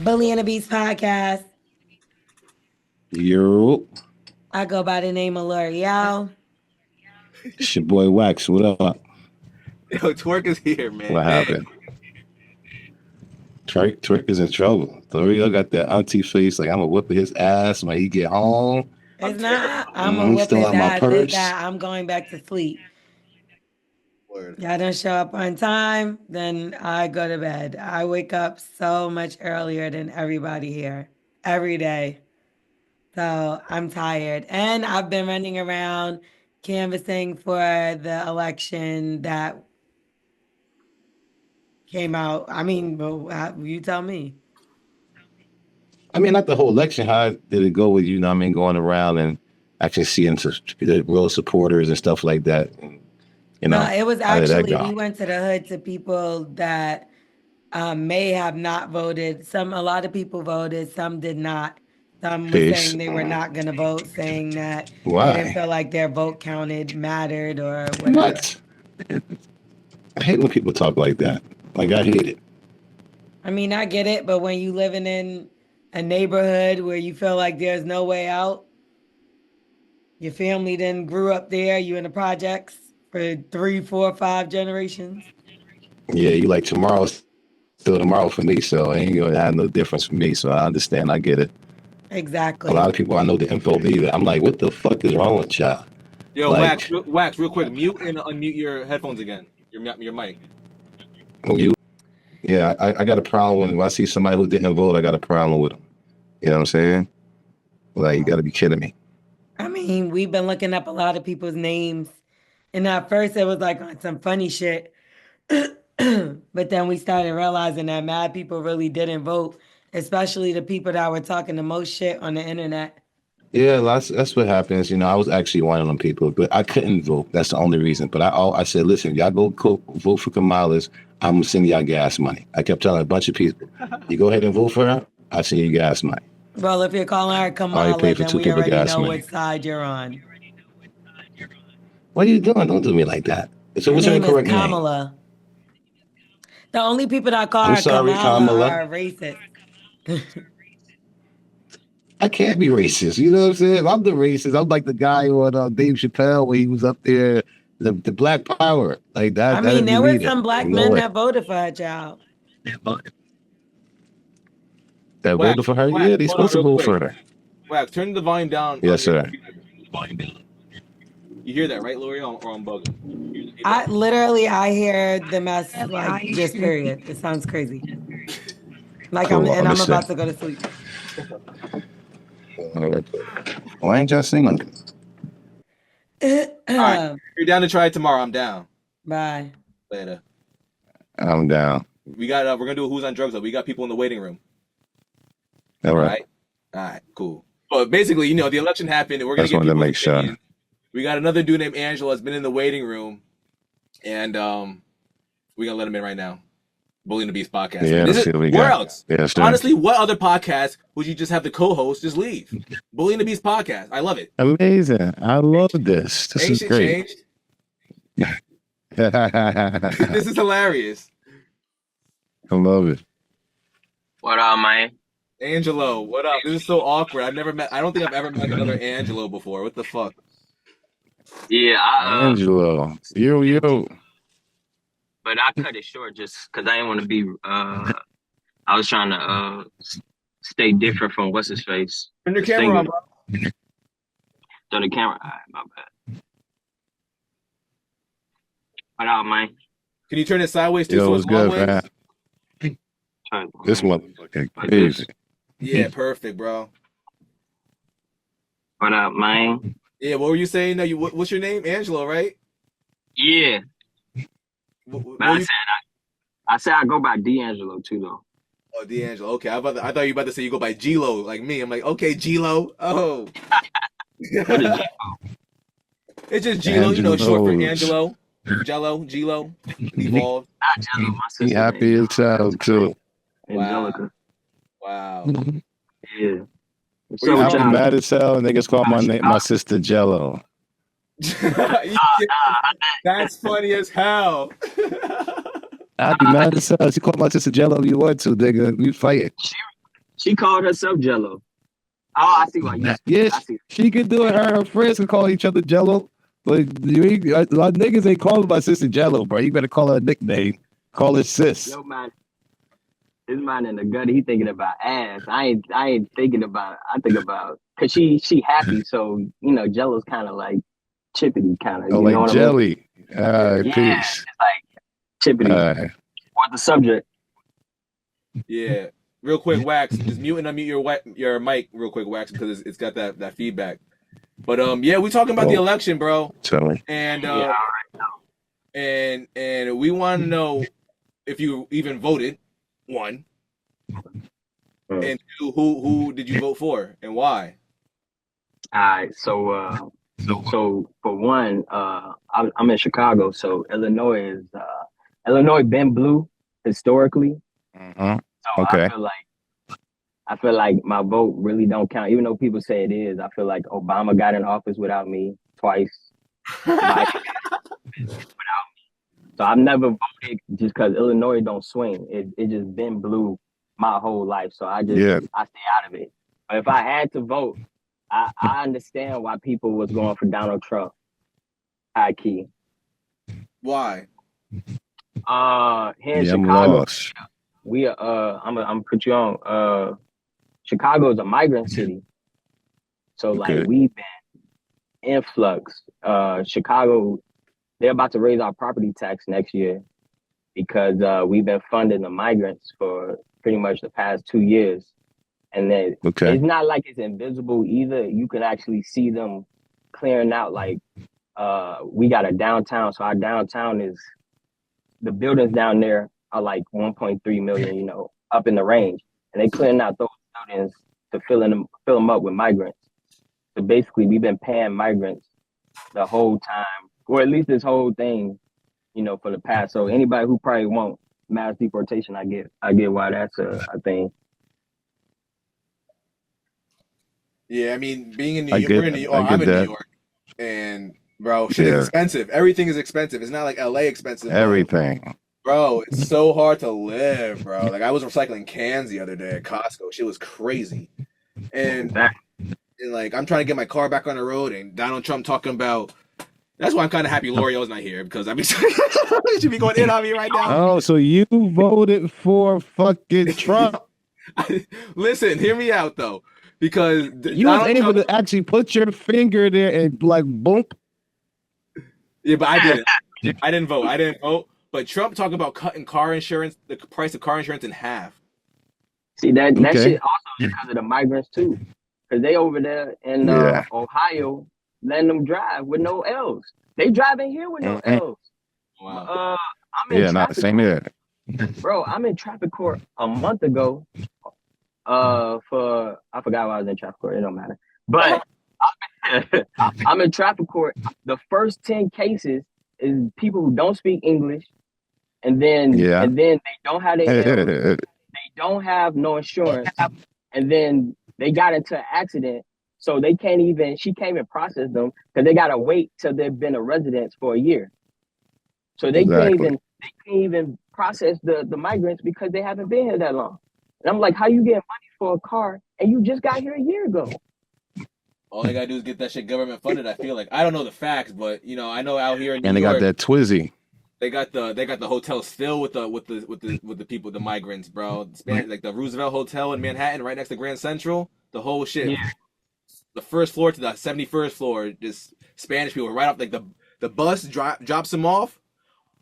Bully and the Beast podcast. Yo, I go by the name of Lorel. it's your boy Wax. What up? Yo, Twerk is here, man. What happened? Twerk is in trouble. L'Oreal got that auntie face like I'm gonna whip his ass when he get home. It's not. I'm gonna whip still his on my ass. purse. It's that I'm going back to sleep. Word. Y'all don't show up on time, then I go to bed. I wake up so much earlier than everybody here every day. So I'm tired. And I've been running around canvassing for the election that came out. I mean, you tell me. I mean, not the whole election. How did it go with you? Know what I mean, going around and actually seeing the real supporters and stuff like that. You know, No, it was how did that actually, go? we went to the hood to people that may have not voted. A lot of people voted, some did not. Some were Peace. saying they were not going to vote, saying that they Why? didn't feel like their vote counted, mattered, or whatever. What? I hate when people talk like that. Like, I hate it. I mean, I get it, but when you living in a neighborhood where you feel like there's no way out, your family then grew up there, you in the projects for 3, 4, 5 generations. Yeah, you like tomorrow's still tomorrow for me, so it ain't gonna have no difference for me. So I understand. I get it. Exactly. A lot of people I know didn't vote either. I'm like, what the fuck is wrong with y'all? Yo, Like- Wax, real quick. Mute and unmute your headphones again. Your mic. Yeah, I got a problem when I see somebody who didn't vote. I got a problem with them. You know what I'm saying? Like, you got to be kidding me. I mean, we've been looking up a lot of people's names. And at first it was like on some funny shit. But then we started realizing that mad people really didn't vote, especially the people that were talking the most shit on the internet. Yeah, that's what happens. You know, I was actually one of them people, but I couldn't vote. That's the only reason. But I said, listen, y'all go vote for Kamala's. I'm going to send y'all gas money. I kept telling a bunch of people, you go ahead and vote for her, I'll send you gas money. Well, if you're calling her Kamala, paid for then 2 we people already gas know money. what side you're on. What are you doing? Don't do me like that. So what's Her her name is correct name? Kamala. The only people that call I'm her sorry, Kamala. are racist. I can't be racist. You know what I'm saying? I'm the racist. I'm like the guy on Dave Chappelle when he was up there, the Black Power. Like that. I mean, there were some black men that that voted for her, child. That Wax, voted for her? Wax, Yeah, they hold on supposed to real vote for quick. her. Wax, turn the volume down. Yes, sir. You hear that, right, Lori? Or I'm bugging. I hear the mess like just period. It sounds crazy. Like Cool, I'm understand. about to go to sleep. Why ain't y'all singing? All right. If you're down to try it tomorrow, I'm down. Bye. Later. I'm down. We're gonna do a Who's on Drugs though. We got people in the waiting room. All right. All right, cool. But basically, the election happened, and we're I gonna just get wanted to people's make sure. opinions. We got another dude named Angelo that's been in the waiting room, and we're gonna let him in right now. Bully and the Beast podcast. Yeah, let's see what we where got. else? Yeah, sure. Honestly, what other podcast would you just have the co-host just leave? Bully and the Beast podcast. I love it. Amazing. I love this. This Ain't is shit great. changed. This is hilarious. I love it. What up, man? Angelo, what up? This is so awkward. I don't think I've ever met another Angelo before. What the fuck? Yeah, Angelo. Yo. but I cut it short just because I didn't want to be. I was trying to stay different from what's his face. Turn your camera on, bro. So the camera. All right, my bad. What up, man? Can you turn it sideways too? Yo, so what's it's long good, ways? man? This motherfucker crazy. Yeah, perfect, bro. What up, man? Yeah, what were you saying? No, what's your name? Angelo, right? Yeah, What but were you- I said I go by D'Angelo too, though. Oh, D'Angelo. Okay, I thought you were about to say you go by G-Lo, like me. I'm like, okay, G-Lo. Oh. What is it? It's just G-Lo, short for Angelos. Angelo. Jello, G-Lo, evolved. Not Jello, my He sister. happy as hell, too. Angelica. Wow. Yeah. Where you I'm from? mad as hell, and niggas call my sister Jello. That's funny as hell. I'd be mad as hell. She called my sister Jello if you want to, nigga. We fighting. She called herself Jello. Oh, I see why you. I Yes, see. she could do it. Her and her friends can call each other Jello. But a lot of niggas ain't calling my sister Jello, bro. You better call her a nickname. Call her sis. Yo, man, his mind in the gut. He thinking about ass. I ain't thinking about. I think about because she happy. So Jello's kind of like chippity, kind of. Oh, You know like what I mean? jelly. Yeah, Peace. it's like chippity. What the subject? Yeah. Real quick, Wax. Just mute and unmute your mic real quick, Wax, because it's got that feedback. But yeah, we talking about the election, bro. Tell me. And Yeah. and we want to know if you even voted, one, and two, who did you vote for and why? All right. So for one, I'm in Chicago. So Illinois been blue historically. Mm-hmm. So Okay. I feel like my vote really don't count, even though people say it is. I feel like Obama got in office without me twice. Biden without me. So I've never voted just because Illinois don't swing. It just been blue my whole life. So I stay out of it. But if I had to vote, I understand why people was going for Donald Trump. High key. Why? Here in I'm Chicago, lost. we I'm gonna put you on. Chicago is a migrant city, so like we've been influx. Chicago, they're about to raise our property tax next year because we've been funding the migrants for pretty much the past 2 years, and then it's not like it's invisible either. You can actually see them clearing out. Like we got a downtown, so our downtown is the buildings down there are like 1.3 million, up in the range, and they clearing out those buildings to fill them up with migrants. So basically, we've been paying migrants the whole time, or at least this whole thing, for the past. So anybody who probably want mass deportation, I get why that's a thing. Yeah, I mean, being in New York, we're in New York. I'm in New York, and bro, shit is expensive. Everything is expensive. It's not like LA expensive. Everything. Bro, it's so hard to live, bro. Like I was recycling cans the other day at Costco. Shit was crazy. And like I'm trying to get my car back on the road, and Donald Trump talking about. That's why I'm kind of happy Lorel's not here because I mean, she should be going in on me right now. Oh, so you voted for fucking Trump? Listen, hear me out though, because you was able to actually put your finger there and like boom. Yeah, but I didn't. I didn't vote. But Trump talking about cutting car insurance, the price of car insurance in half. See that shit also because of the migrants too, because they over there in Ohio letting them drive with no L's. They driving here with no L's. Wow. I'm in not the same here. Bro, I'm in traffic court a month ago. For I forgot why I was in traffic court. It don't matter. But I'm in traffic court. The first 10 cases is people who don't speak English, and then they don't have their L's. They don't have no insurance, and then they got into an accident, so they can't even. She can't even process them because they gotta wait till they've been a resident for a year. So they can't even process the migrants because they haven't been here that long. And I'm like, how you get money for a car and you just got here a year ago? All they gotta do is get that shit government funded. I feel like I don't know the facts, but I know out here in New York, and they got that Twizzy. They got the hotels filled with the people, the migrants, bro. Like the Roosevelt Hotel in Manhattan, right next to Grand Central. The whole shit. Yeah. The first floor to the 71st floor, just Spanish people right off. Like the bus drops them off.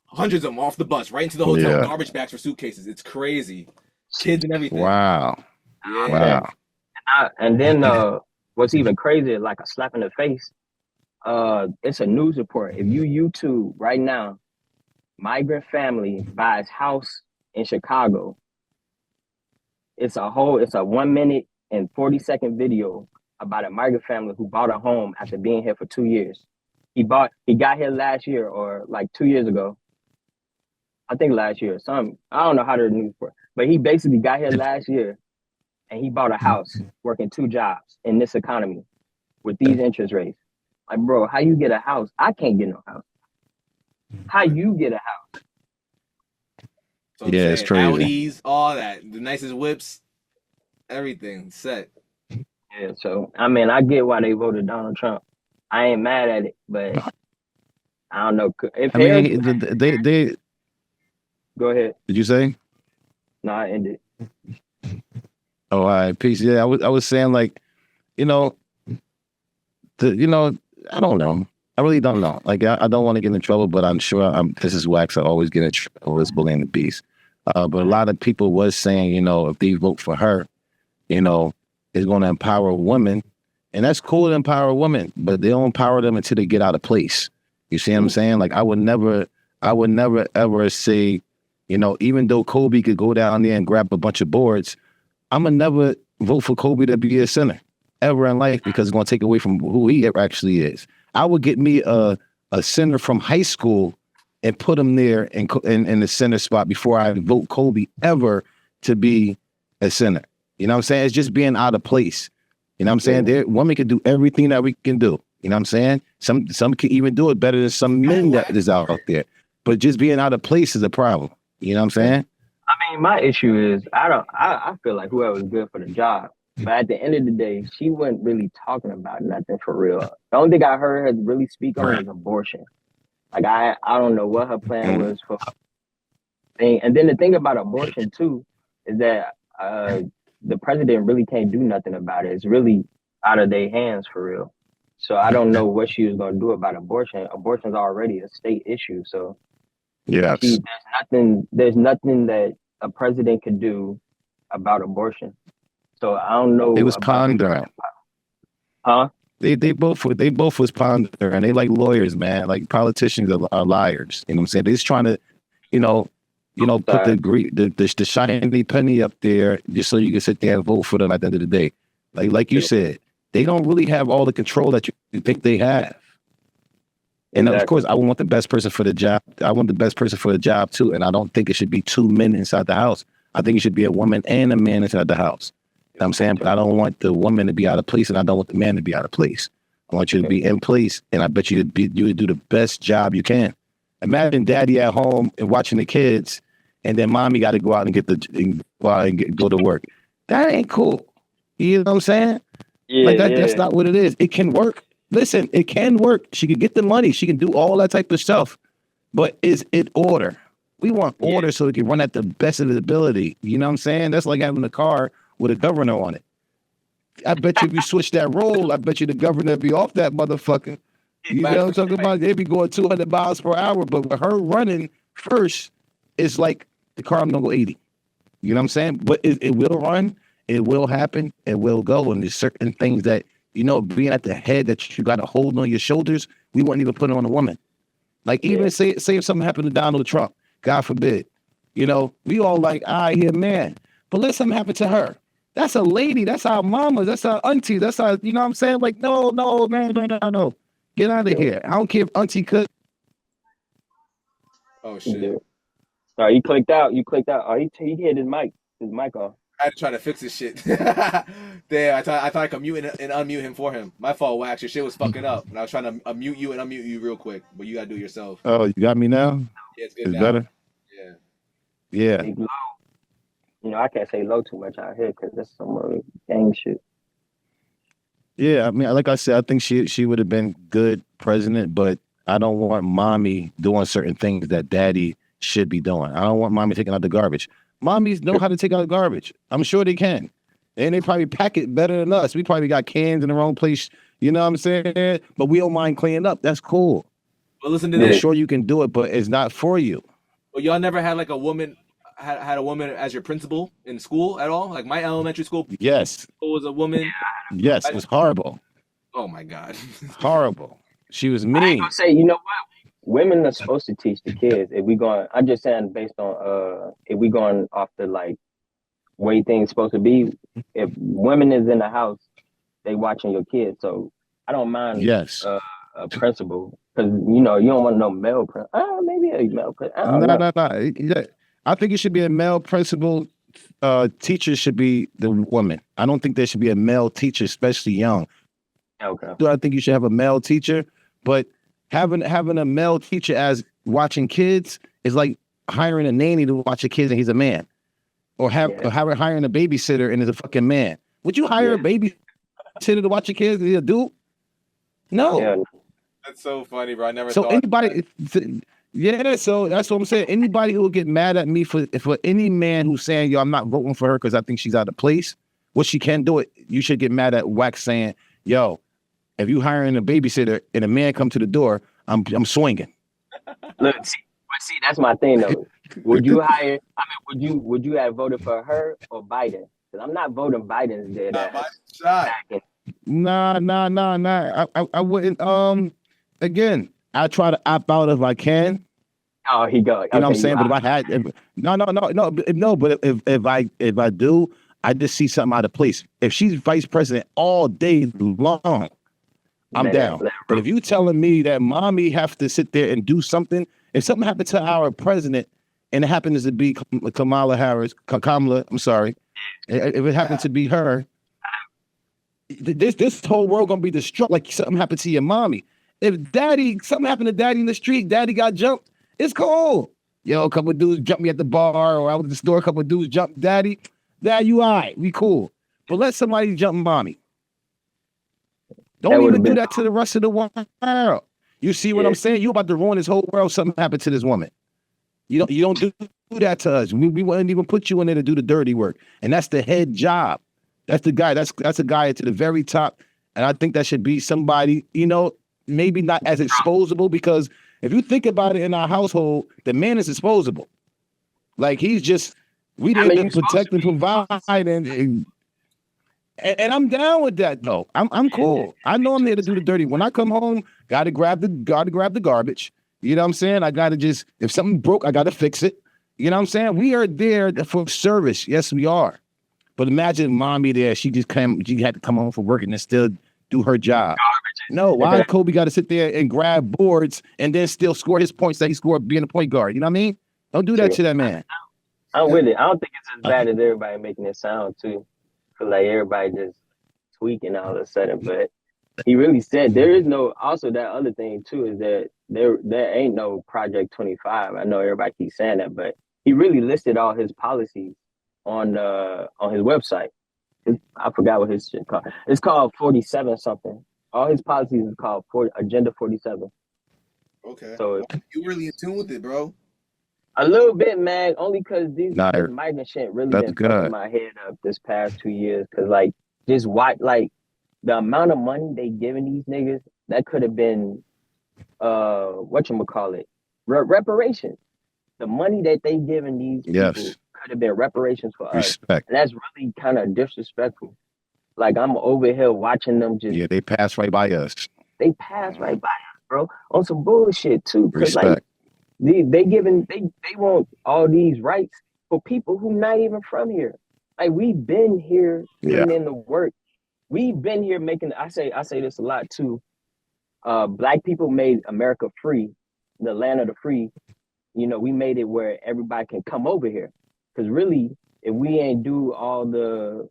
Hundreds of them off the bus, right into the hotel. Garbage bags for suitcases. It's crazy. Kids and everything. Wow. Yeah. Wow. And then what's even crazier, like a slap in the face, it's a news report. If you YouTube right now, migrant family buys house in Chicago. It's a 1 minute and 40-second video about a migrant family who bought a home after being here for 2 years. He got here last year or like 2 years ago. I think last year or something. I don't know how the news works, but he basically got here last year and he bought a house working 2 jobs in this economy with these interest rates. Like, bro, how you get a house? I can't get no house. How you get a house? So it's crazy. Audis, all that, the nicest whips. everything set. Yeah, so I mean, I get why they voted Donald Trump. I ain't mad at it, but I don't know if I Harris. mean, they Go ahead. did you say? No, I ended. Oh, all right, peace. Yeah, I was saying like, you know, I don't know. I really don't know. Like, I don't want to get in trouble, but I'm sure this is wax. I always get in trouble as bullying the beast. But a lot of people was saying, if they vote for her, it's going to empower women, and that's cool to empower women, but they don't empower them until they get out of place. You see what I'm saying? Like, I would never ever say, even though Kobe could go down there and grab a bunch of boards, I'm gonna never vote for Kobe to be a center ever in life because it's gonna take away from who he actually is. I would get me a center from high school and put him there in the center spot before I vote Kobe ever to be a center. You know what I'm saying? It's just being out of place. You know what I'm saying? There, women can do everything that we can do. You know what I'm saying? Some can even do it better than some men that is out there. But just being out of place is a problem. You know what I'm saying? I mean, my issue is I feel like whoever's good for the job. But at the end of the day, she wasn't really talking about nothing for real. The only thing I heard her really speak on was abortion. Like I don't know what her plan was for her thing. And then the thing about abortion too is that the president really can't do nothing about it. It's really out of their hands for real. So I don't know what she was gonna do about abortion. Abortion's already a state issue. So yes. There's nothing that a president could do about abortion. So I don't know. It was pondering. Huh? They both was pondering. They like lawyers, man. Like politicians are liars. You know what I'm saying? They're just trying to, put the shiny penny up there just so you can sit there and vote for them at the end of the day. Like you said, they don't really have all the control that you think they have. And of course, I want the best person for the job. I want the best person for the job too. And I don't think it should be two men inside the house. I think it should be a woman and a man inside the house. You know what I'm saying? But I don't want the woman to be out of place, and I don't want the man to be out of place. I want you to be in place, and I bet you would do the best job you can. Imagine daddy at home and watching the kids, and then mommy got to go out and go to work. That ain't cool. You know what I'm saying? Yeah, that's not what it is. It can work. Listen, it can work. She can get the money. She can do all that type of stuff. But is it order? We want order so we can run at the best of the ability. You know what I'm saying? That's like having a car with a governor on it. I bet you if you switch that role, I bet you the governor be off that motherfucker. You know what I'm talking about? They be going 200 miles per hour, but with her running first, it's like the car I'm gonna go 80. You know what I'm saying? But it will run, it will happen, it will go. And there's certain things that, being at the head that you got to hold on your shoulders, we wouldn't even put it on a woman. Like even say if something happened to Donald Trump, God forbid, we all like, he a man. But let something happen to her. That's a lady. That's our mama. That's our auntie. That's our, you know what I'm saying? Like, no, man, no. Get out of here. I don't care if auntie could. Oh, shit. Oh, you clicked out. Oh, he hit his mic off. I had to try to fix this shit. Damn, I thought I could mute and unmute him for him. My fault, Wax. Your shit was fucking up. And I was trying to mute you and unmute you real quick. But you got to do it yourself. Oh, you got me now? Yeah, it's good it's now. Better? Yeah. Yeah. I can't say low too much out here because that's some gang shit. Yeah, I mean, like I said, I think she would have been good president, but I don't want mommy doing certain things that daddy should be doing. I don't want mommy taking out the garbage. Mommies know how to take out garbage. I'm sure they can. And they probably pack it better than us. We probably got cans in the wrong place. You know what I'm saying? But we don't mind cleaning up. That's cool. Well, listen to this. I'm sure you can do it, but it's not for you. Well, y'all never had like a woman had a woman as your principal in school at all? Like my elementary school. Yes. Was a woman. Yes, it was horrible. Oh my God. Horrible. She was mean. I ain't gonna say, you know what? Women are supposed to teach the kids. I'm just saying based on if we going off the like way things supposed to be. If women is in the house, they watching your kids. So I don't mind. Yes. A principal because you don't want no male principal. Maybe a male principal. No. I think it should be a male principal. Teacher should be the woman. I don't think there should be a male teacher, especially young. Okay. So I think you should have a male teacher, but having a male teacher as watching kids is like hiring a nanny to watch your kids and he's a man. or hiring a babysitter and it's a fucking man. Would you hire a babysitter to watch your kids? Is a dude? No. Yeah. That's so funny, bro. I never So thought. anybody, so that's what I'm saying. Anybody who will get mad at me for any man who's saying, yo, I'm not voting for her because I think she's out of place, what she can do it, you should get mad at Wax saying, yo, if you hiring a babysitter and a man come to the door, I'm swinging. Look, see, that's my thing though. Would you hire? I mean, would you have voted for her or Biden? Because I'm not voting Biden's dead ass. Nah. I wouldn't. Again, I try to opt out if I can. Oh, he go. You know what I'm saying? But if I had, no. But if I do, I just see something out of place. If she's vice president all day long, I'm down. But if you telling me that mommy have to sit there and do something, if something happened to our president and it happens to be Kamala, I'm sorry, if it happens to be her, this whole world gonna be destroyed. Like something happened to your mommy. If something happened to daddy in the street, daddy got jumped, it's cool. Yo, a couple of dudes jumped me at the bar or I was at the store, a couple of dudes jumped daddy. Dad, you all right, we cool. But let somebody jump mommy. Don't even do that to the rest of the world. You see what I'm saying? You about to ruin this whole world. Something happened to this woman. You don't do that to us. We wouldn't even put you in there to do the dirty work. And that's the head job. That's the guy. That's a guy to the very top. And I think that should be somebody, maybe not as exposable, because if you think about it in our household, the man is exposable. Like we didn't protect and provide and I'm down with that though. I'm cool. I know I'm there to do the dirty. When I come home, gotta grab the garbage. You know what I'm saying? I gotta if something broke, I gotta fix it. You know what I'm saying? We are there for service. Yes, we are. But imagine mommy there. She had to come home from work and then still do her job. No, why Kobe got to sit there and grab boards and then still score his points that he scored being a point guard? You know what I mean? Don't do that to that man. I'm with it. I don't think it's as bad as everybody making it sound too. Feel like everybody just tweaking all of a sudden, but he really said there is no. Also, that other thing too is that there ain't no Project 25. I know everybody keeps saying that, but he really listed all his policies on his website. I forgot what his shit called. It's called 47 something. All his policies is called Agenda 47. Okay. So you really in tune with it, bro? A little bit, man. Only because this migrant shit really been fucking my head up this past 2 years. Cause just the amount of money they giving these niggas, that could have been whatchamacallit, reparations. The money that they giving these people could have been reparations for us. And that's really kind of disrespectful. Like I'm over here watching them just they pass right by us. They pass right by us, bro. On some bullshit too. Cause they want all these rights for people who not even from here. Like we've been here putting in the work. We've been here making. I say this a lot too. Black people made America free, the land of the free. We made it where everybody can come over here. Because really, if we ain't do all the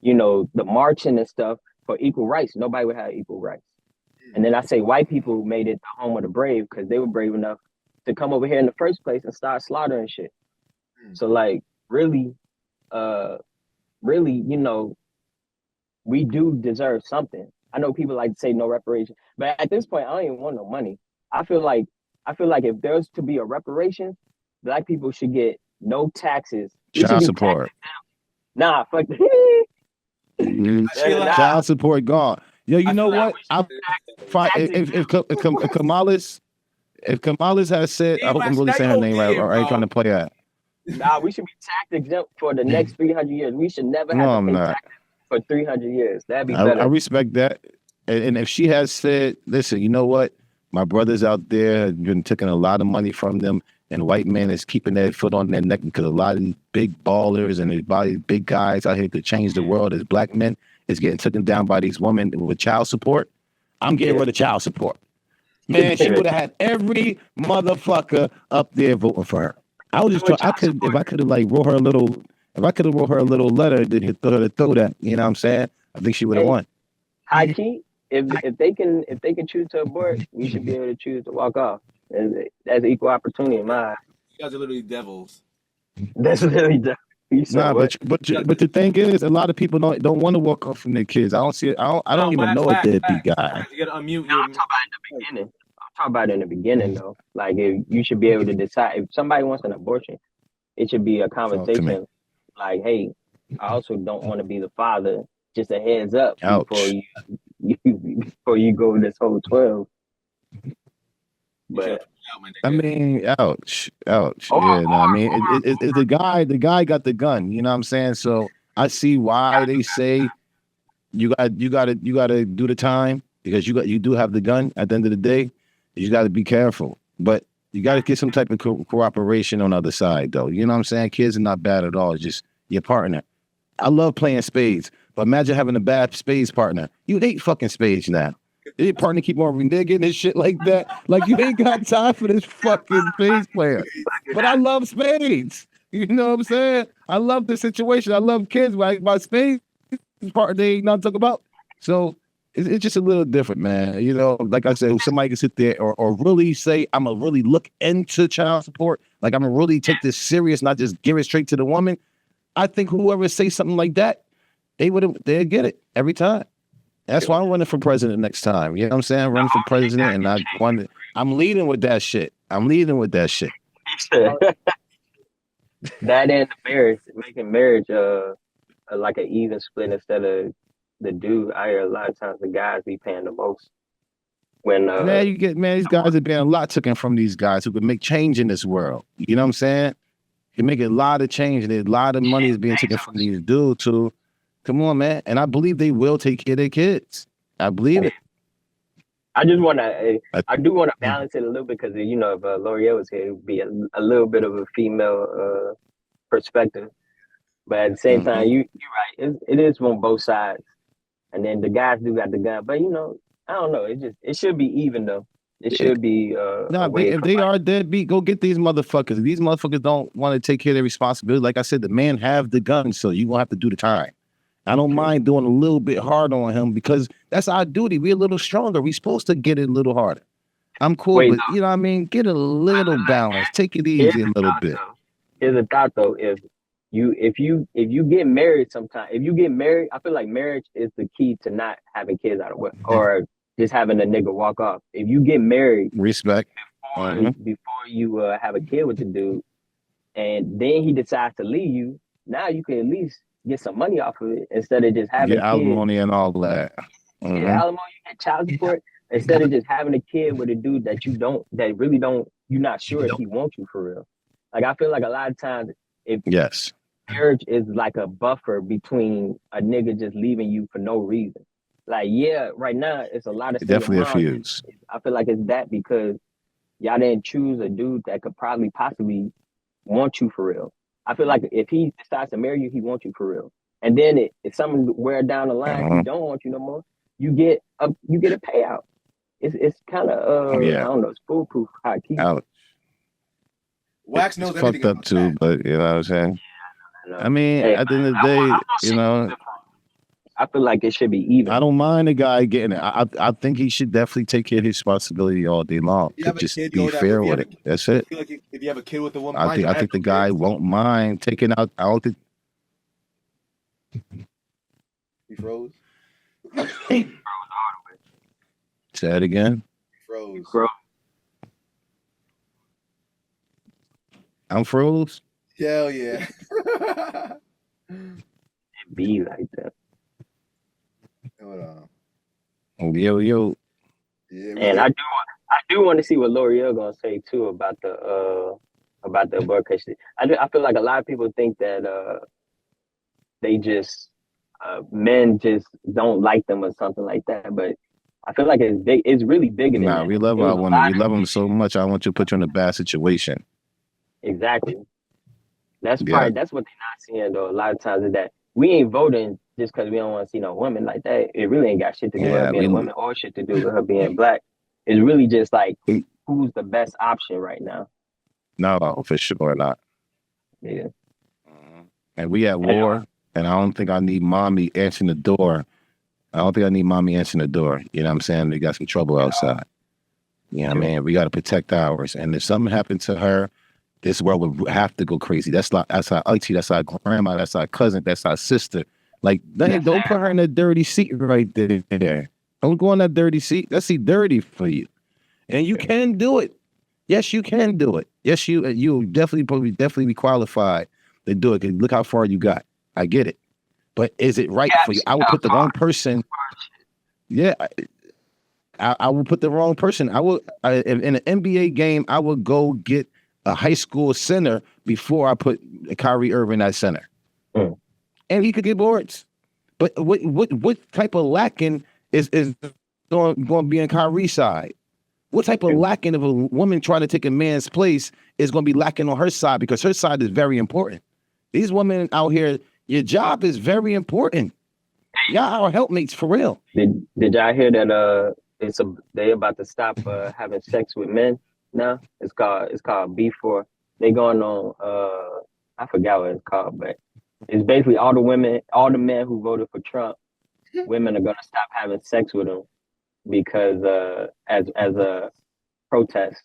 the marching and stuff for equal rights, nobody would have equal rights. And then I say white people made it the home of the brave because they were brave enough to come over here in the first place and start slaughtering shit. So really, we do deserve something. I know people like to say no reparation, but at this point, I don't even want no money. I feel like if there's to be a reparation, Black people should get no taxes. Child support. Nah, fuck. Child support gone. Yo, you know what? If Kamala's has said, I hope I'm really saying her name right, or are you trying to play that? Nah, we should be tax exempt for the next 300 years. We should never have to pay taxes for 300 years. That'd be better. I respect that. And if she has said, listen, you know what? My brothers out there have been taking a lot of money from them, and white men is keeping their foot on their neck because a lot of these big ballers and these big guys out here could change the world as Black men is getting taken down by these women with child support. I'm getting rid of child support. Man, she would have had every motherfucker up there voting for her. I was just trying. If I could have wrote her a little letter, then throw that. You know what I'm saying? I think she would have won. High key, if they can choose to abort, we should be able to choose to walk off. That's equal opportunity in my eyes. You guys are literally devils. That's really dumb. You said Nah, what? but the thing is, a lot of people don't want to walk off from their kids. I don't see it. I don't even know a deadbeat guy. You gotta unmute No, your. I'm talking about in the beginning. I'm talking about in the beginning though. Like if you should be able to decide if somebody wants an abortion, it should be a Talk to me. conversation like, hey, I also don't want to be the father. Just a heads up before Ouch. before you go this whole 12. But I mean, ouch, ouch. or Yeah, no, I mean, it's the guy got the gun. You know what I'm saying? So I see why they say you got to do the time because you do have the gun. At the end of the day, you got to be careful, but you got to get some type of cooperation on the other side, though. You know what I'm saying? Kids are not bad at all. It's just your partner. I love playing spades, but imagine having a bad spades partner. You hate fucking spades now. Your partner keep on reneging and shit like that. Like you ain't got time for this fucking spades player. But I love spades. You know what I'm saying? I love the situation. I love kids. Like my spades part they ain't not talk about. So it's just a little different, man. You know, like I said, somebody can sit there or really say, I'm gonna really look into child support. Like I'm gonna really take this serious, not just give it straight to the woman. I think whoever say something like that, they'd get it every time. That's why I'm running for president next time. You know what I'm saying? I'm running for president and I'm leading with that shit. I'm leading with that shit. that and the marriage, making marriage like an even split instead of the dude. I hear a lot of times the guys be paying the most. When these guys are being a lot taken from these guys who could make change in this world. You know what I'm saying? You're making a lot of change and a lot of money is being taken from these dudes too. Come on, man. And I believe they will take care of their kids. I believe it. I just want to, I do want to balance it a little bit because, you know, if L'Oreal was here, it would be a little bit of a female perspective. But at the same time, you're right. It is on both sides. And then the guys do got the gun. But, you know, I don't know. It should be even, though. It should be. If they are deadbeat, go get these motherfuckers. If these motherfuckers don't want to take care of their responsibility, like I said, the man have the gun, so you're going to have to do the time. I don't mind doing a little bit hard on him because that's our duty. We're a little stronger. We're supposed to get it a little harder. I'm cool, but you know what I mean? Get a little balance. Take it easy a little bit. Here's a thought though. If you get married sometime, if you get married, I feel like marriage is the key to not having kids out of wedlock or just having a nigga walk off. If you get married, respect before you have a kid with the dude, and then he decides to leave you, now you can at least get some money off of it instead of just having alimony and all that. Get alimony, you get child support instead of just having a kid with a dude that you're not sure if he wants you for real. Like I feel like a lot of times marriage is like a buffer between a nigga just leaving you for no reason. Like right now it's a lot of definitely a fuse. I feel like it's that because y'all didn't choose a dude that could possibly want you for real. I feel like if he decides to marry you, he wants you for real. And then if somewhere down the line he don't want you no more, you get a payout. It's kind of I don't know, it's foolproof how it keeps. Wax knows it's fucked up too, but you know what I'm saying? Yeah, I mean, at the end of the day, you know, I feel like it should be even. I don't mind a guy getting it. I think he should definitely take care of his responsibility all day long. Just be fair with it. That's it. I feel like if you have a kid with a woman, I think the guy won't mind taking out. I don't think he froze. Say that again. Froze. I'm froze. Hell yeah. It be like that. Hold on. Yo. Yeah, and I do want to see what L'Oreal gonna say too about the abortion. I feel like a lot of people think that they just men just don't like them or something like that, but I feel like it's big. It's really bigger than that. We love our women. We love them so much. I want you to put you in a bad situation. Exactly. That's what they're not seeing though. A lot of times is that we ain't voting just because we don't want to see no woman like that. It really ain't got shit to do with her being a woman or shit to do with her being black. It's really just like who's the best option right now. No, for sure not. Yeah. And we at war, and I don't think I need mommy answering the door. I don't think I need mommy answering the door. You know what I'm saying? They got some trouble outside. You know what I mean? We got to protect ours. And if something happened to her, this world would have to go crazy. That's our auntie, that's our grandma, that's our cousin, that's our sister. Like, don't put her in a dirty seat right there. Don't go on that dirty seat. That's dirty for you. And you can do it. Yes, you can do it. Yes, you definitely be qualified to do it. 'Cause look how far you got. I get it. But is it right for you? I would put the wrong person. Yeah, I would put the wrong person. In an NBA game, I would go get a high school center before I put Kyrie Irving at center. And he could get boards. But what type of lacking is going to be on Kyrie's side? What type of lacking of a woman trying to take a man's place is going to be lacking on her side, because her side is very important. These women out here, your job is very important. Y'all are helpmates for real. Did y'all hear that? They about to stop having sex with men now. It's called B4. They going on. I forgot what it's called, but it's basically all the men who voted for Trump. Women are gonna stop having sex with him because as a protest.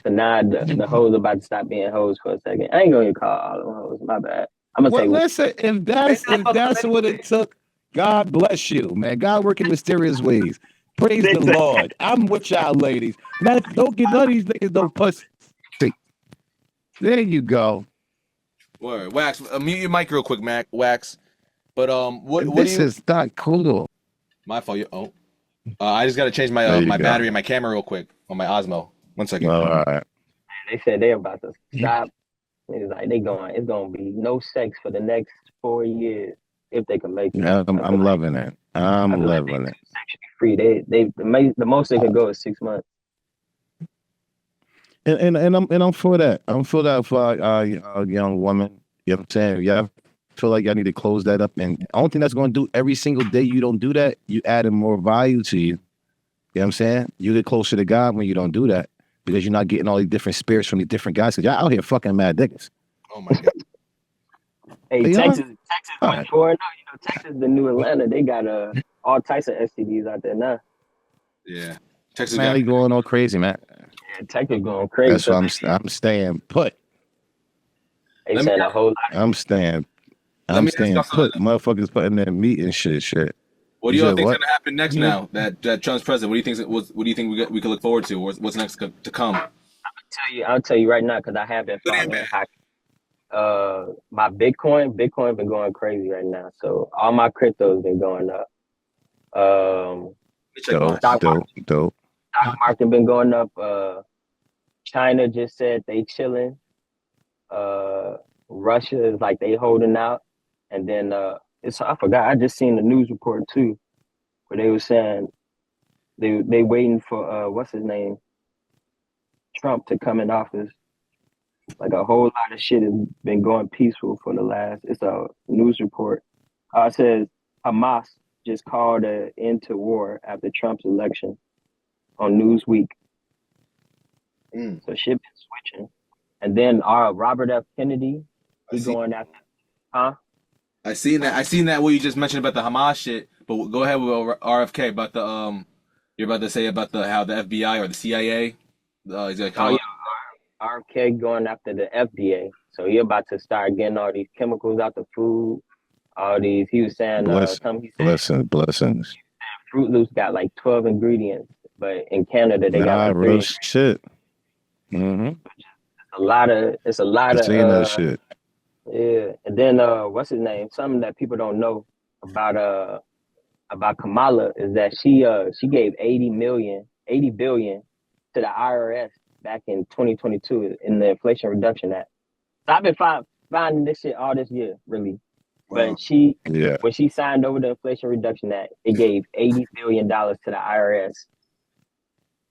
So now the hoes are about to stop being hoes for a second. I ain't gonna call all of them hoes. My bad. I'm gonna say. Listen, if that's what it took, God bless you, man. God work in mysterious ways. Praise the Lord. I'm with y'all, ladies. Man, don't get none of these niggas no pussy. There you go. Word. Wax, mute your mic real quick, Mac. Wax. But this is not cool. My fault. I just gotta change my my battery and my camera real quick on my Osmo. 1 second. All right. They said they're about to stop. It's like it's gonna be no sex for the next 4 years if they can make it. Yeah, I'm loving it. I'm loving it. Sexually free. The most they can go is 6 months. And I'm for that. I'm for that for young women. You know what I'm saying? Yeah. I feel like y'all need to close that up. And the only thing that's going to do every single day you don't do that, you adding more value to you. You know what I'm saying? You get closer to God when you don't do that, because you're not getting all these different spirits from these different guys. Because y'all out here fucking mad niggas. Oh my God. Hey, Texas went forward. You know, Texas, the new Atlanta, they got all types of STDs out there now. Yeah. Texas man, going all crazy, man. Yeah, Texas going crazy. That's why I'm staying put. They saying a whole lot. I'm staying put. Motherfuckers putting their meat and shit. What do you all think is going to happen next now that Trump's president? What do you think we could look forward to? What's next to come? I'll tell you right now, because I have been following hockey. My Bitcoin been going crazy right now. So all my cryptos been going up. Dope. Stock market been going up. China just said they chilling. Russia is like they holding out. And then I forgot, I just seen the news report too, where they were saying they waiting for what's his name? Trump to come in office. Like a whole lot of shit has been going peaceful for the last. It's a news report. It says Hamas just called an end to war after Trump's election on Newsweek. So shit been switching. And then Robert F. Kennedy, he's going after, huh? I seen that what you just mentioned about the Hamas shit. But go ahead with RFK about the you're about to say about how the FBI or the CIA. RFK going after the FDA. So he about to start getting all these chemicals out the food. All these, he was saying, blessings. Fruit Loops got like 12 ingredients, but in Canada they got like 3. Real shit. Mm-hmm. It's a lot of that shit. Yeah, and then what's his name? Something that people don't know about Kamala is that she gave 80 billion to the IRS back in 2022 in the Inflation Reduction Act. So I've been finding this shit all this year, really. But when she signed over the Inflation Reduction Act, it gave $80 billion to the IRS.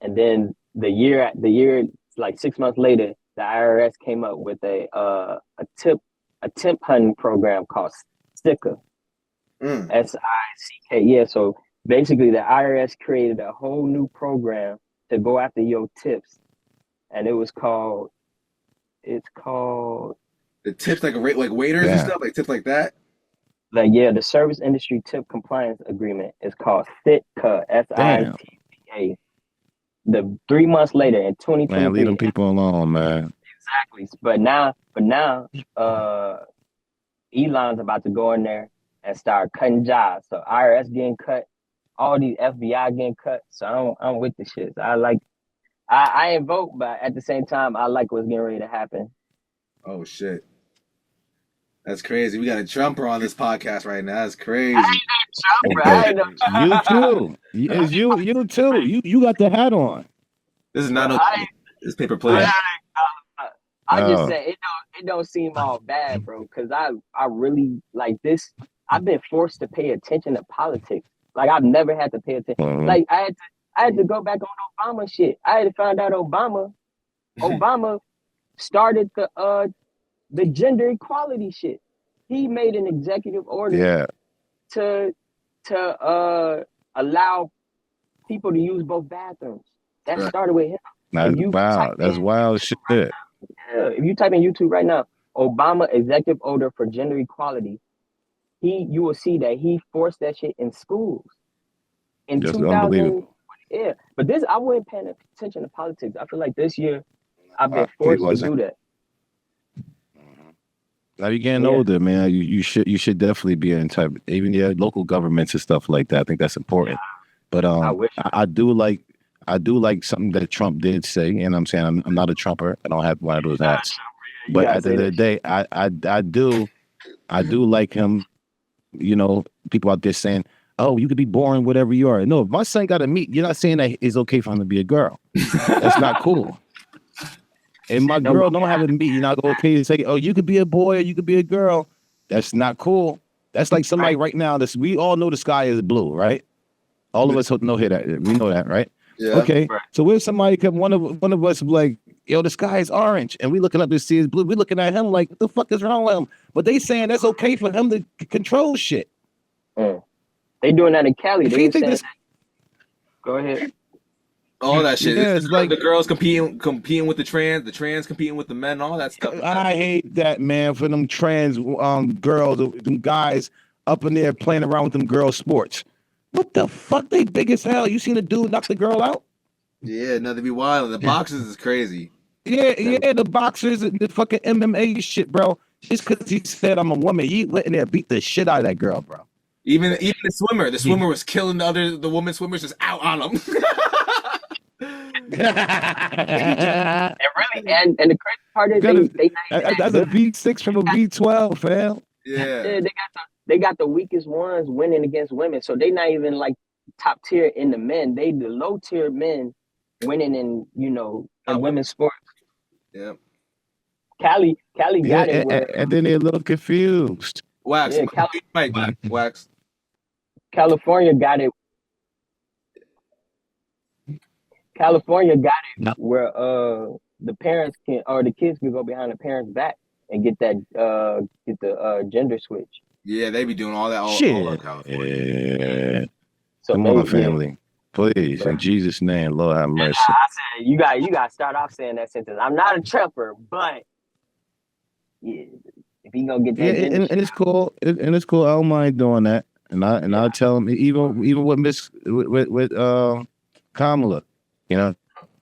And then the year like 6 months later, the IRS came up with a temp hunting program called SICK. SICK. Yeah, so basically the IRS created a whole new program to go after your tips. And it's called the tips, like waiters and stuff, like tips like that. Like the Service Industry Tip Compliance Agreement is called SITCA. SITCA. The 3 months later in 2023. Man, leave them people alone, man. Exactly. But now, Elon's about to go in there and start cutting jobs. So IRS getting cut, all these FBI getting cut. So I'm with the shit. So I ain't vote, but at the same time, I like what's getting ready to happen. Oh shit. That's crazy. We got a Trumper on this podcast right now. That's crazy. I ain't no You too. It's you too. You got the hat on. This is not no. I, This paper plate. I just said it don't seem all bad, bro, because I really like this. I've been forced to pay attention to politics. Like I've never had to pay attention. Mhm. Like I had to go back on Obama shit. I had to find out Obama started the gender equality shit. He made an executive order Yeah. to allow people to use both bathrooms. That Right. started with him. Wow. That's wild shit. If you type in YouTube right now, Obama executive order for gender equality, you will see that he forced that shit in schools in That's 2000. unbelievable. Yeah, but I wasn't paying attention to politics. I feel like this year I've been It forced to wasn't. do that. Now you're getting older, man. You should definitely be in type, even your local governments and stuff like that. I think that's important. But I wish. I do like something that Trump did say, and I'm saying I'm not a Trumper. I don't have one of those hats. But at the end of the day, I do like him. You know, people out there saying, "Oh, you could be boring, whatever you are." No, if my son got a meat, you're not saying that it's okay for him to be a girl. That's not cool. And my girl don't have a meat. You're not okay to say, "Oh, you could be a boy or you could be a girl." That's not cool. That's like somebody right now. We all know the sky is blue, right? All of us know that. We know that, right? Yeah. Okay. So if somebody come, one of us like, yo, the sky is orange, and we looking up to see it's blue. We looking at him like, what the fuck is wrong with him? But they saying that's okay for him to control shit. They doing that in Cali. They think this. Go ahead. All that shit. Yeah, it's like the girls competing with the trans competing with the men, all that stuff. I hate that, man, for them trans girls, them guys up in there playing around with them girl sports. What the fuck? They big as hell. You seen the dude knock the girl out? Yeah, no, they be wild. The boxers is crazy. Yeah, the boxers and the fucking MMA shit, bro. Just because he said I'm a woman, he went in there and beat the shit out of that girl, bro. Even the swimmer was killing the woman swimmers just out on him. And the crazy part is that's a V6 from a V12, fam. Yeah. They got the weakest ones winning against women, so they not even like top tier in the men. They the low tier men winning in in women's sports. Yeah. Cali got it. And then they're a little confused. Wax. Yeah, Wax. California got it. California got it where the parents can or the kids can go behind the parents' back and get the gender switch. Yeah, they be doing all that all Yeah. So come on, family. Please, in Jesus' name, Lord have mercy. I said you got to start off saying that sentence. I'm not a Trumper, but yeah, if he gonna get that, and it's cool. And it's cool. I don't mind doing that. And I'll tell him even with Kamala. You know,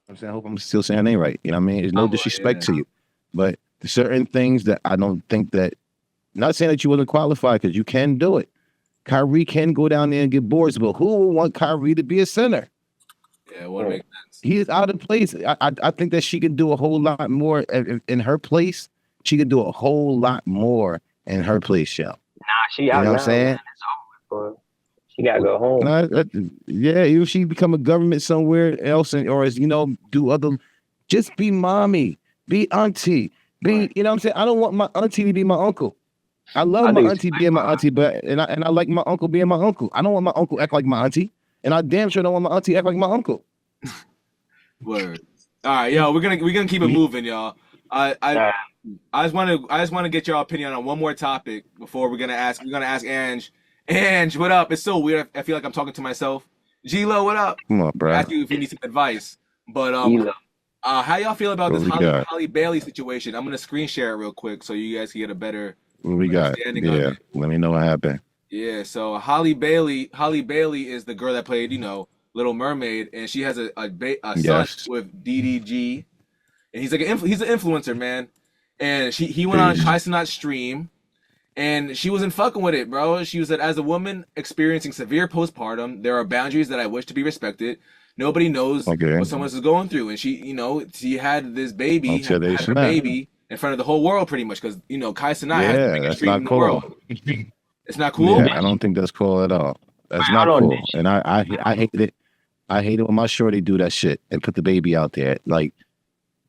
I'm saying I hope I'm still saying her name right. You know what I mean? There's no disrespect to you, but certain things that I don't think that. Not saying that you wasn't qualified because you can do it. Kyrie can go down there and get boards, but who would want Kyrie to be a center? Yeah, it wouldn't make sense. He is out of place. I think that she can do a whole lot more in her place. She could do a whole lot more in her place, Shell. Nah, she out. You know what I'm saying? Man, it's over. She gotta go home. Yeah, if she become a government somewhere else, or as do other, just be mommy, be auntie, be. You know what I'm saying? I don't want my auntie to be my uncle. I love my auntie being my auntie, but and I like my uncle being my uncle. I don't want my uncle act like my auntie, and I damn sure don't want my auntie act like my uncle. Word. All right, yo, we're gonna keep it moving, y'all. I just want to get your opinion on one more topic before we're gonna ask Ange. Ange, what up? It's so weird. I feel like I'm talking to myself. G-Lo, what up? Come on, bro. Ask you if you need some advice. But how y'all feel about this Holly Bailey situation? I'm gonna screen share it real quick so you guys can get a better. What we got? Yeah, let me know what happened. Yeah, so Holly Bailey is the girl that played, Little Mermaid, and she has a son with DDG. and he's like he's an influencer, man. And he went on Peace. Kai Cenat's stream, and she wasn't fucking with it, bro. She said, as a woman experiencing severe postpartum, there are boundaries that I wish to be respected. Nobody knows Okay. what someone is going through, and she had this baby, Until they had her snap. baby in front of the whole world, pretty much, because Kai Cenat has the Yeah, biggest that's stream not in the cool. world. It's not cool. Yeah, I don't think that's cool at all. That's Wait, not hold on, cool. And I hate it. I hate it when my shorty do that shit and put the baby out there. Like,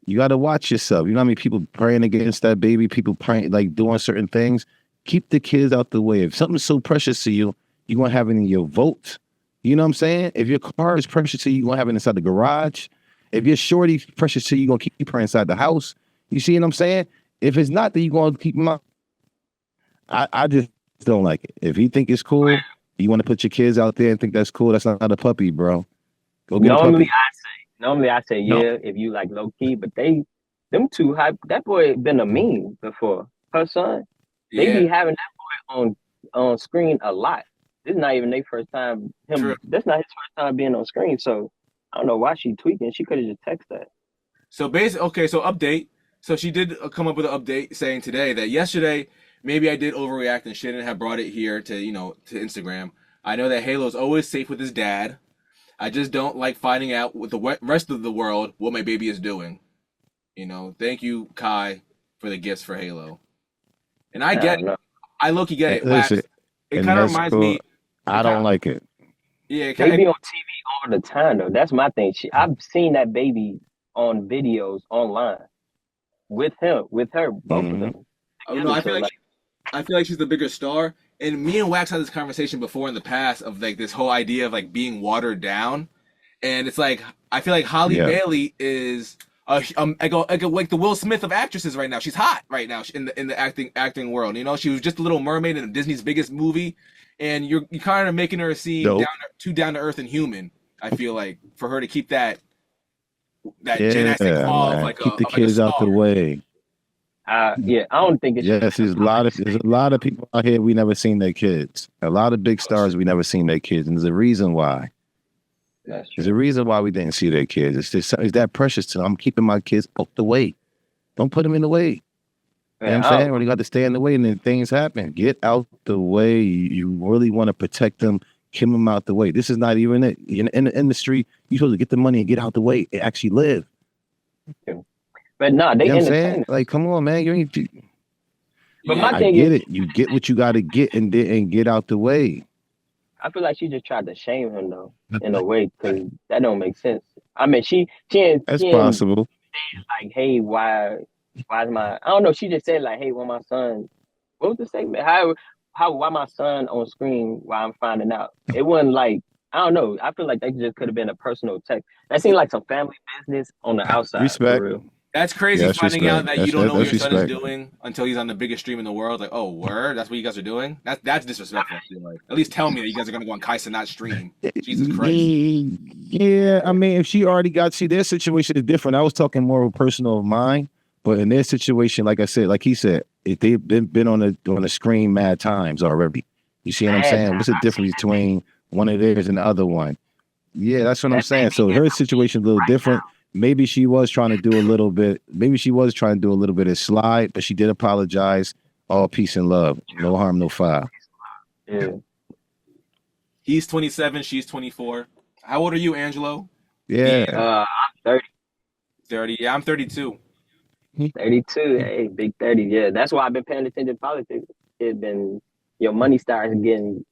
you got to watch yourself. You know how many people praying against that baby? People praying, like doing certain things. Keep the kids out the way. If something's so precious to you, you want to have it in your vote. You know what I'm saying? If your car is precious to you, you want to have it inside the garage. If your shorty precious to you, you're going to keep her inside the house. You see what I'm saying? If it's not, then you're going to keep them out. I just don't like it. If you think it's cool, you want to put your kids out there and think that's cool, that's not a puppy, bro. Go get a Normally puppy. I say No. yeah if you like low key, but them two hype. That boy been a meme before. Her son, they Yeah, be having that boy on screen a lot. This is not even their first time. true. That's not his first time being on screen. So I don't know why she tweaking. She could have just texted that. So basically, okay, so update. So she did come up with an update saying today that yesterday maybe I did overreact and shouldn't have brought it here to to Instagram. I know that Halo's always safe with his dad. I just don't like finding out with the rest of the world what my baby is doing. Thank you, Kai, for the gifts for Halo. And I I get don't it. know. I low-key get it. Listen, Wax. It and kind of that's reminds cool. me. I don't like it. Yeah, it They kind be on TV all the time though. That's my thing. I've seen that baby on videos online with him, with her, both of Mhm. them of. together. I So feel like like, she's the bigger star. And me and Wax had this conversation before in the past of like this whole idea of like being watered down. And it's like I feel like Holly Yeah. Bailey is like the Will Smith of actresses right now. She's hot right now in the acting world. She was just a Little Mermaid in Disney's biggest movie, and you're kind of making her seem Dope. too down to earth and human. I feel like for her to keep that Gen X Yeah, claw of man. like Keep the a kids out the star. way. yeah, I don't think it should. Yes, there's a lot of people out here we never seen their kids. A lot of big stars we never seen their kids, and there's a reason why. That's There's true. a reason why we didn't see their kids. It's that precious to them. I'm keeping my kids out the way. Don't put them in the way. You know Man, what I'm saying? When you got to stay in the way and then things happen, get out the way. You really want to protect them, keep them out the way. This is not even it. In the industry, you're supposed to get the money and get out the way and actually live. but no, they You know what I'm entertain. saying? Like, come on, man. But Yeah. my I thing get is, it. You get what you got to get and get out the way. I feel like she just tried to shame him though, in a way, because that don't make sense. I mean, she ain't That's possible. like, hey, why is my, I don't know. She just said like, hey, when my son, what was the statement? Why my son on screen while I'm finding out? It wasn't like, I don't know. I feel like that just could have been a personal text. That seemed like some family business on the outside, Respect. for real. That's crazy Yeah, that's finding out respect. that you don't know what That's your son is respect. doing until he's on the biggest stream in the world. Like, oh, word? That's what you guys are doing? That's disrespectful, I feel like. At least tell me that you guys are going to go on Kai Cenat's stream. Jesus Christ. Yeah, I mean, if she already got, see, their situation is different. I was talking more of personal of mine, but in their situation, like I said, like he said, if they've been on the screen mad times already. You see what I'm Mad saying? What's the difference between one of theirs and the other one? Yeah, that's what I'm saying. So her situation is a little different. Maybe she was trying to do a little bit. Maybe she was trying to do a little bit of slide, but she did apologize. All peace and love. No harm, no foul. Yeah. He's 27, she's 24. How old are you, Angelo? Yeah. I'm 30, 30. Yeah, I'm 32. 32. Hey, big 30. Yeah, that's why I've been paying attention to politics. It been your money starts getting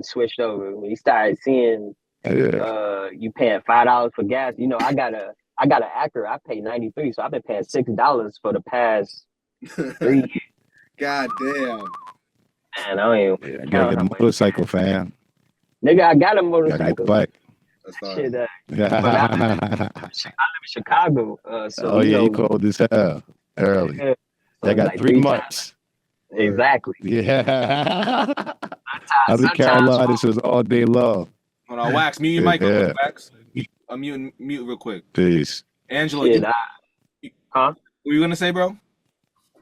switched over when you start seeing Yeah. you paying $5 for gas. I got an Acura. I pay 93, so I've been paying $6 for the past 3 years. God damn. And I ain't Yeah, I gotta get a motorcycle, fam. nigga. I got a Gotta get motorcycle. the bike. That's fine. Shit, I Yeah. live in Chicago, so Oh yeah, you cold as hell early. yeah, so I got like 3 3 times. months. Exactly. Yeah. I'm in Sometimes Carolina. This was all day long. Hold on, Wax. Mute your mic real Yeah. quick, Wax. Mute real quick. Peace. Angelo, shit, what were you going to say, bro?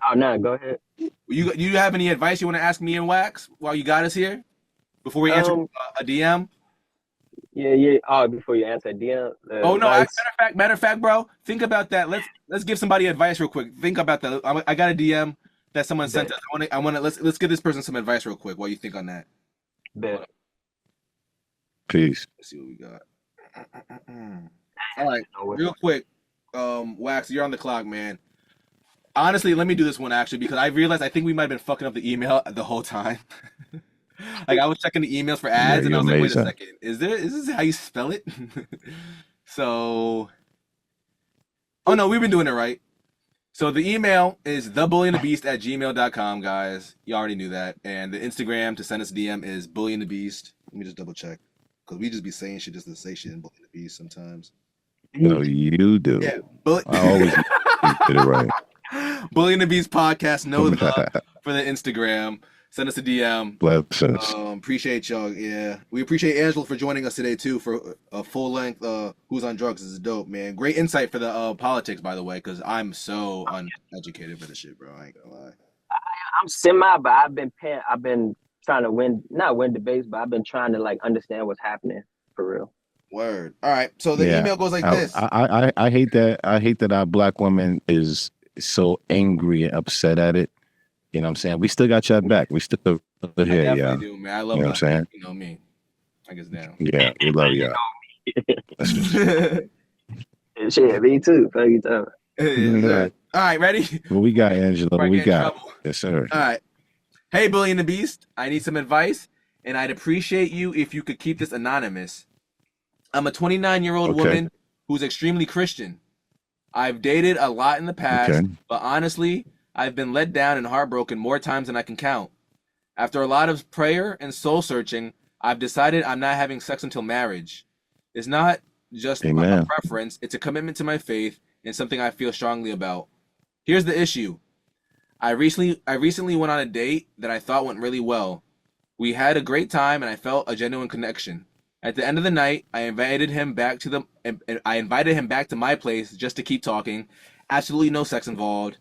oh no, go ahead. You have any advice you want to ask me and Wax while you got us here? Before we answer a DM? Yeah. Oh, before you answer, DM Oh no! advice. Matter of fact, bro. Think about that. Let's give somebody advice real quick. Think about that. I got a DM that someone sent Bet, us. I want to let's give this person some advice real quick. While you think on that. Hold bet. on. Peace. Let's see what we got. All right, No way. real quick. Wax, you're on the clock, man. Honestly, let me do this one actually because I realized I think we might have been fucking up the email the whole time. Like I was checking the emails for Yeah, ads and I you're was like, wait a amazing. second, is this how you spell it? So, oh no, we've been doing it right. So the email is thebullyandthebeast@gmail.com, guys. You already knew that. And the Instagram to send us a DM is bullyingthebeast. Let me just double check. Because we just be saying shit just to say shit in Bully and the Beast sometimes. No, you do. Yeah, bully. I always get it right. Bully and the Beast podcast. No love for the Instagram. Send us a DM. Blessings. Appreciate y'all. Yeah, we appreciate Angelo for joining us today too for a full length. Who's on drugs? This is dope, man. Great insight for the politics, by the way, because I'm so uneducated for this shit, bro. I ain't gonna lie. I'm semi, but I've been trying to not win debates, but I've been trying to like understand what's happening for real. Word. All right. So the Yeah. email goes like this. I hate that. I hate that our black woman is so angry and upset at it. You know what I'm saying? We still got your back. We still I here, definitely yeah. do, man. I love You know what I'm saying? You know me. I guess down. Yeah, we love y'all. Shit, me too. Fuck you talking about. Yeah. All right, ready? What we got, Angelo? Before I What we get in got? trouble. Yes, sir. All right. Hey, Billy and the Beast. I need some advice, and I'd appreciate you if you could keep this anonymous. I'm a 29-year-old Okay. woman who's extremely Christian. I've dated a lot in the past, Okay. but honestly, I've been let down and heartbroken more times than I can count. After a lot of prayer and soul searching, I've decided I'm not having sex until marriage. It's not just a Amen. preference, it's a commitment to my faith and something I feel strongly about. Here's the issue. I recently went on a date that I thought went really well. We had a great time and I felt a genuine connection. At the end of the night, I invited him back to my place just to keep talking. Absolutely no sex involved,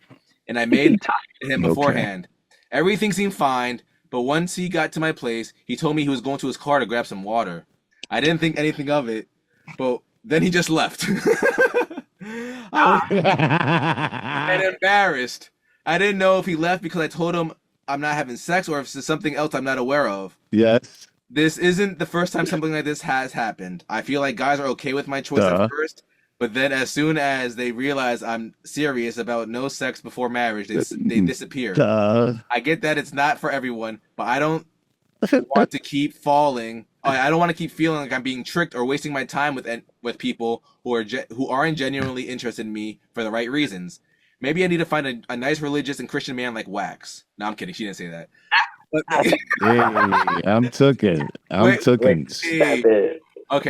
and I made him beforehand. Everything seemed fine, but once he got to my place, he told me he was going to his car to grab some water. I didn't think anything of it, but then he just left. I was embarrassed. I didn't know if he left because I told him I'm not having sex or if it's something else I'm not aware of. Yes. This isn't the first time something like this has happened. I feel like guys are okay with my choice at first, but then as soon as they realize I'm serious about no sex before marriage, they disappear. I get that it's not for everyone, but I don't want to keep falling. I don't want to keep feeling like I'm being tricked or wasting my time with people who aren't genuinely interested in me for the right reasons. Maybe I need to find a nice religious and Christian man like Wax. No, I'm kidding. She didn't say that. But, Hey, I'm taking. Okay,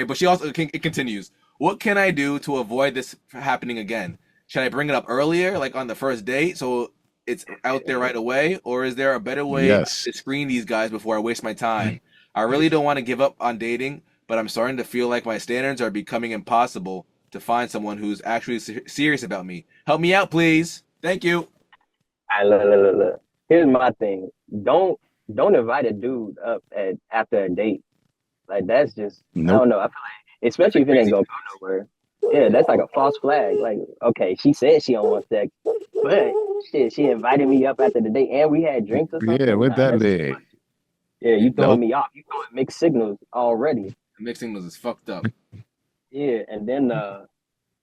but she also it continues. What can I do to avoid this happening again? Should I bring it up earlier, like on the first date, so it's out there right away, or is there a better way to screen these guys before I waste my time? I really don't want to give up on dating, but I'm starting to feel like my standards are becoming impossible to find someone who's actually serious about me. Help me out, please. Thank you. Look. Here's my thing. Don't invite a dude up after a date. Like that's just I don't know. I feel like especially if it ain't gonna go nowhere. Yeah, that's like a false flag. Like, okay, she said she don't want sex, but shit, she invited me up after the date and we had drinks or something. Yeah, what that is? Yeah, you throwing me off. You throwing mixed signals already. The mixed signals is fucked up. Yeah, and then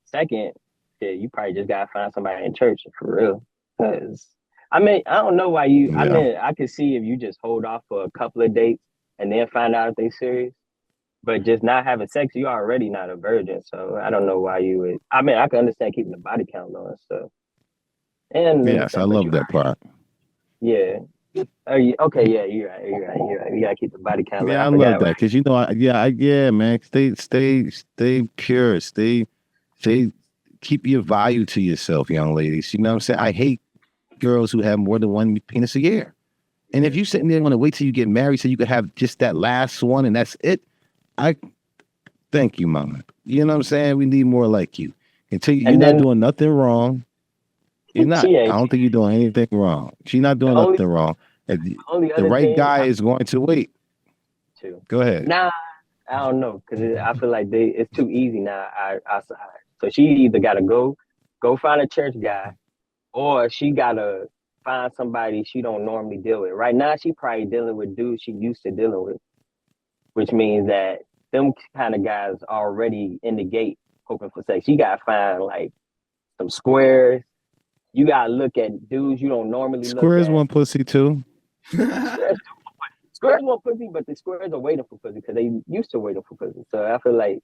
second, yeah, you probably just gotta find somebody in church for real. Cause I mean, I don't know why you. I mean, I could see if you just hold off for a couple of dates and then find out if they serious. But just not having sex, you're already not a virgin. So I don't know why you would. I mean, I can understand keeping the body count low and stuff. And yes, I love that part. Yeah. Okay, yeah, you're right. You gotta keep the body count low. Yeah, I love that because man. Stay pure. Stay. Keep your value to yourself, young ladies. You know what I'm saying? I hate girls who have more than one penis a year. And if you sitting there want to wait till you get married so you could have just that last one and that's it, I thank you, mama. You know what I'm saying? We need more like you. Until you're not doing nothing wrong. You're not. I don't think you're doing anything wrong. She's not doing nothing wrong. The right guy is going to wait. Go ahead. Nah, I don't know, because I feel like it's too easy now outside. So she either got to go find a church guy, or she got to find somebody she don't normally deal with. Right now, she probably dealing with dudes she used to dealing with, which means that them kind of guys already in the gate hoping for sex. You got to find like some squares. You got to look at dudes you don't normally look Squares at. want pussy too. Squares want pussy, but the squares are waiting for pussy because they used to waiting for pussy. So I feel like,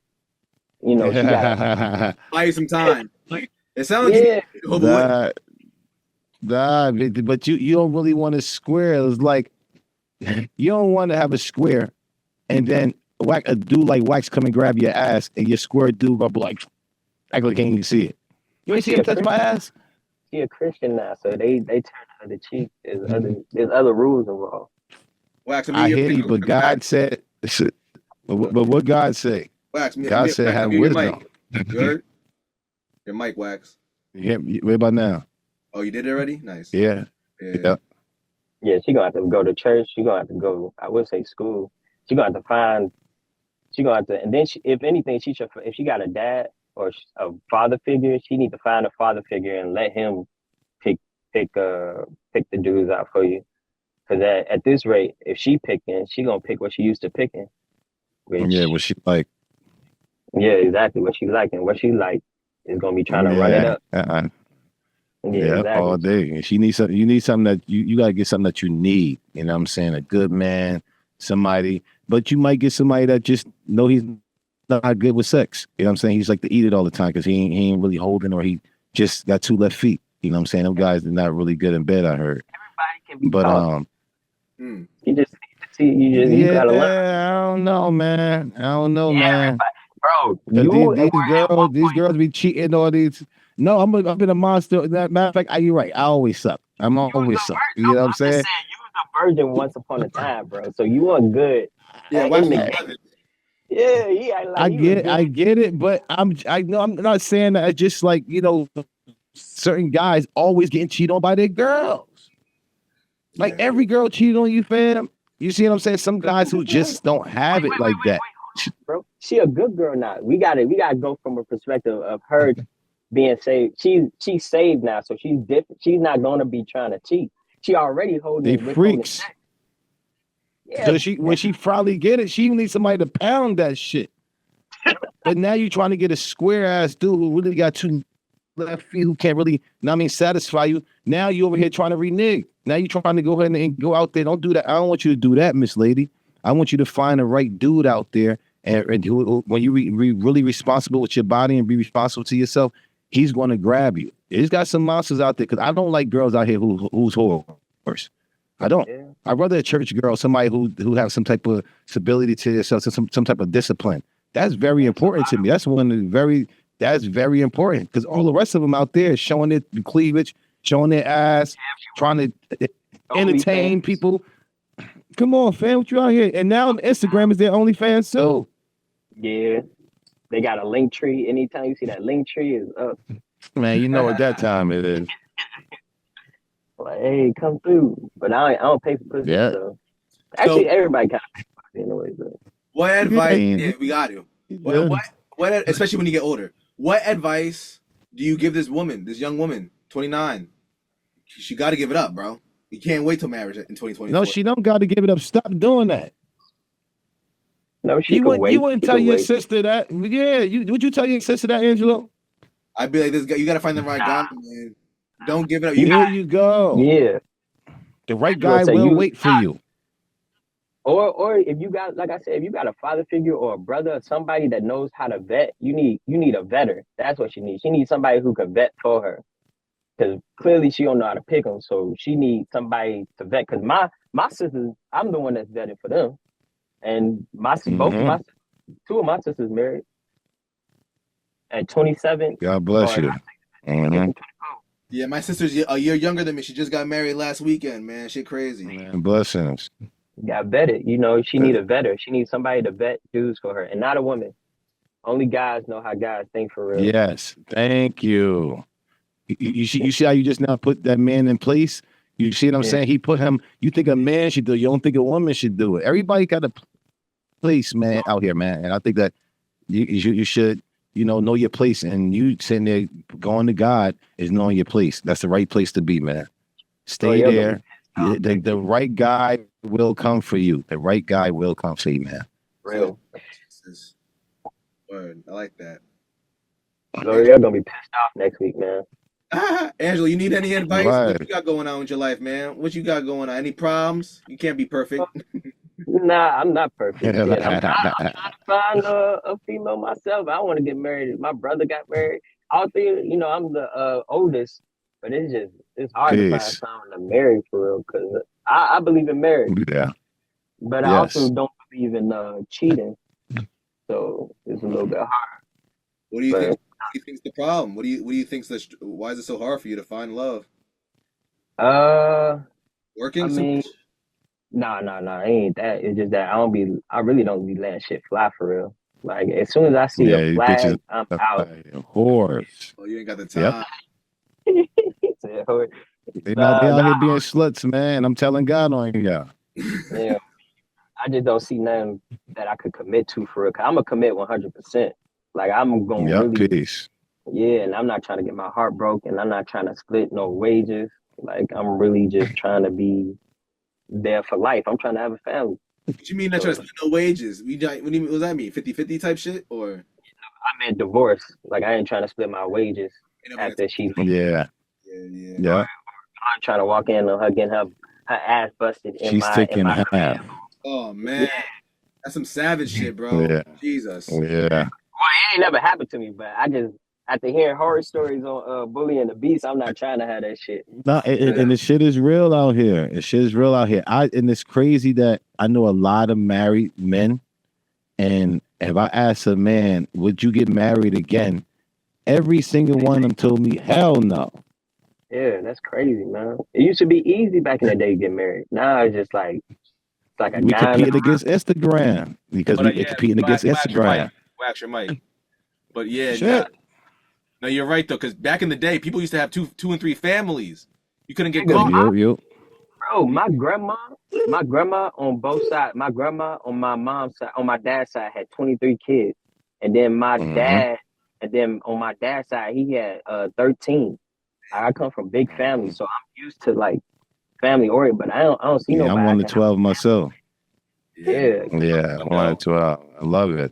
you know, she got buy you some time. It sounds like but you don't really want a square. It's like you don't want to have a square and then a dude like Wax come and grab your ass and your square dude up like act like can't even see it. You ain't see him touch my ass? She a Christian now, so they turn the other cheek. There's other rules involved. Wax, I hear you, but God said, but what God say? Wax, God said have wisdom. You heard? Your mic, Wax. Yeah, what about now? Oh, you did it already? Nice. Yeah. Yeah, she gonna have to go to church. She gonna have to go, I would say school. She gonna have to and then if anything, if she got a dad or a father figure, she need to find a father figure and let him pick the dudes out for you. Because at this rate, if she picking, she gonna pick what she used to picking. What she like. Yeah, exactly what she like, and what she like is gonna be trying to run it up. Yeah, exactly. All day. She needs something. You need something that you gotta get something that you need. You know what I'm saying? A good man, somebody. But you might get somebody that just know he's not good with sex. You know what I'm saying? He's like to eat it all the time because he ain't really holding, or he just got 2 left feet. You know what I'm saying? Them guys are not really good in bed, I heard. Everybody can be you just you gotta learn. I don't know, man. Bro, these girls be cheating all these. No, I've been a monster. Matter of fact, you're right. I always suck. I'm always suck. You know what I'm saying? You was a virgin once upon a time, bro. So you weren't good. Yeah, I get it, but I'm not saying that. It's just like, you know, certain guys always getting cheated on by their girls. Like every girl cheated on you, fam. You see what I'm saying? Some guys who just don't have it like that. Bro, she a good girl now. We gotta go from a perspective of her being saved. She's saved now, so she's different. She's not gonna be trying to cheat. She already holding. They freaks. So when she finally get it, she needs somebody to pound that shit. But now you're trying to get a square ass dude who really got 2 left feet who can't really, satisfy you. Now you over here trying to renege. Now you're trying to go ahead and go out there. Don't do that. I don't want you to do that, Miss Lady. I want you to find the right dude out there, and who, when you really responsible with your body and be responsible to yourself, he's going to grab you. He's got some monsters out there, because I don't like girls out here who's whores. I don't. Yeah. I'd rather a church girl, somebody who has some type of stability to yourself, some type of discipline. That's very important to me. That's very important, because all the rest of them out there showing their cleavage, showing their ass, trying to entertain people. Come on, fam, what you out here? And now Instagram is their OnlyFans too. Yeah, they got a link tree. Anytime you see that link tree is up. Man, you know what that time it is. Like, hey, come through. But I don't pay for pussy. Yeah. So. Actually, everybody kind of pay for pussy anyway. So. What advice? Yeah, we got to. What? Especially when you get older. What advice do you give this young woman, 29? She got to give it up, bro. You can't wait till marriage in 2024. No, she don't got to give it up. Stop doing that. No, you wouldn't tell your sister that. Yeah, would you tell your sister that, Angelo? I'd be like, this guy, you got to find the right guy, man. Don't give it up. There you go. Yeah. The right guy will wait for you. Or if you got, like I said, if you got a father figure or a brother or somebody that knows how to vet, you need a vetter. That's what she needs. She needs somebody who can vet for her. Because clearly she don't know how to pick them. So she needs somebody to vet. Because my sisters, I'm the one that's vetted for them. And two of my sisters married at 27. God bless you. Yeah, my sister's a year younger than me. She just got married last weekend, man. Shit crazy. Man, blessings. Got vetted. You know, she need a vetter. She needs somebody to vet dudes for her, and not a woman. Only guys know how guys think for real. Yes, thank you. You see how you just now put that man in place? You see what I'm saying? He put him. You think a man should do it. You don't think a woman should do it. Everybody got to place, man, out here, man. And I think that you should, know your place. And you sitting there going to God is knowing your place. That's the right place to be, man. Stay there. The right guy will come for you. The right guy will come for you, man. Real. Word. I like that. Lorel gonna be pissed off next week, man. Angelo, you need any advice? Right. What you got going on with your life, man? What you got going on? Any problems? You can't be perfect. Nah, I'm not perfect. I'm trying to find a female myself. I want to get married. My brother got married. All three, I'm the oldest, but it's hard to find someone to marry for real because I believe in marriage. Yeah. But I also don't believe in cheating. So it's a little bit hard. What do you think? What do you think's the problem? What do you think's why is it so hard for you to find love? Working? I mean, nah, it ain't that. It's just that I really don't be letting shit fly for real. Like as soon as I see a flag, I'm out. Horse. Oh, you ain't got the time. Yep. They out here being sluts, man. I'm telling God on you. Yeah. I just don't see nothing that I could commit to for real. I'm gonna commit 100%. Like I'm gonna really, peace. Yeah, and I'm not trying to get my heart broken. I'm not trying to split no wages. Like I'm really just trying to be there for life. I'm trying to have a family. What you mean not trying to split no wages? What does that mean? 50-50 type shit or? I meant divorce. Like I ain't trying to split my wages after she leaves. Yeah. I'm trying to walk in on her getting her ass busted. She's taking half. Oh man, that's some savage shit, bro. Yeah. Jesus. Yeah. Well, it ain't never happened to me, but I just after hearing horror stories on Bully and the Beast, I'm not trying to have that shit. No, and the shit is real out here. And it's crazy that I know a lot of married men, and if I ask a man, would you get married again? Every single one of them told me, hell no. Yeah, that's crazy, man. It used to be easy back in the day to get married. Now it's just like a we competing against Instagram because we're competing against Instagram. Wax your mic. But yeah, no, you're right though, because back in the day, people used to have two and three families. You couldn't get caught. Bro, my grandma on both sides. My grandma on my mom's side, on my dad's side, had 23 kids, and then my dad, and then on my dad's side, he had 13. I come from big families, so I'm used to like family oriented, but I don't see nobody. I'm 1 to 12 myself. Yeah, 1 to 12. I love it.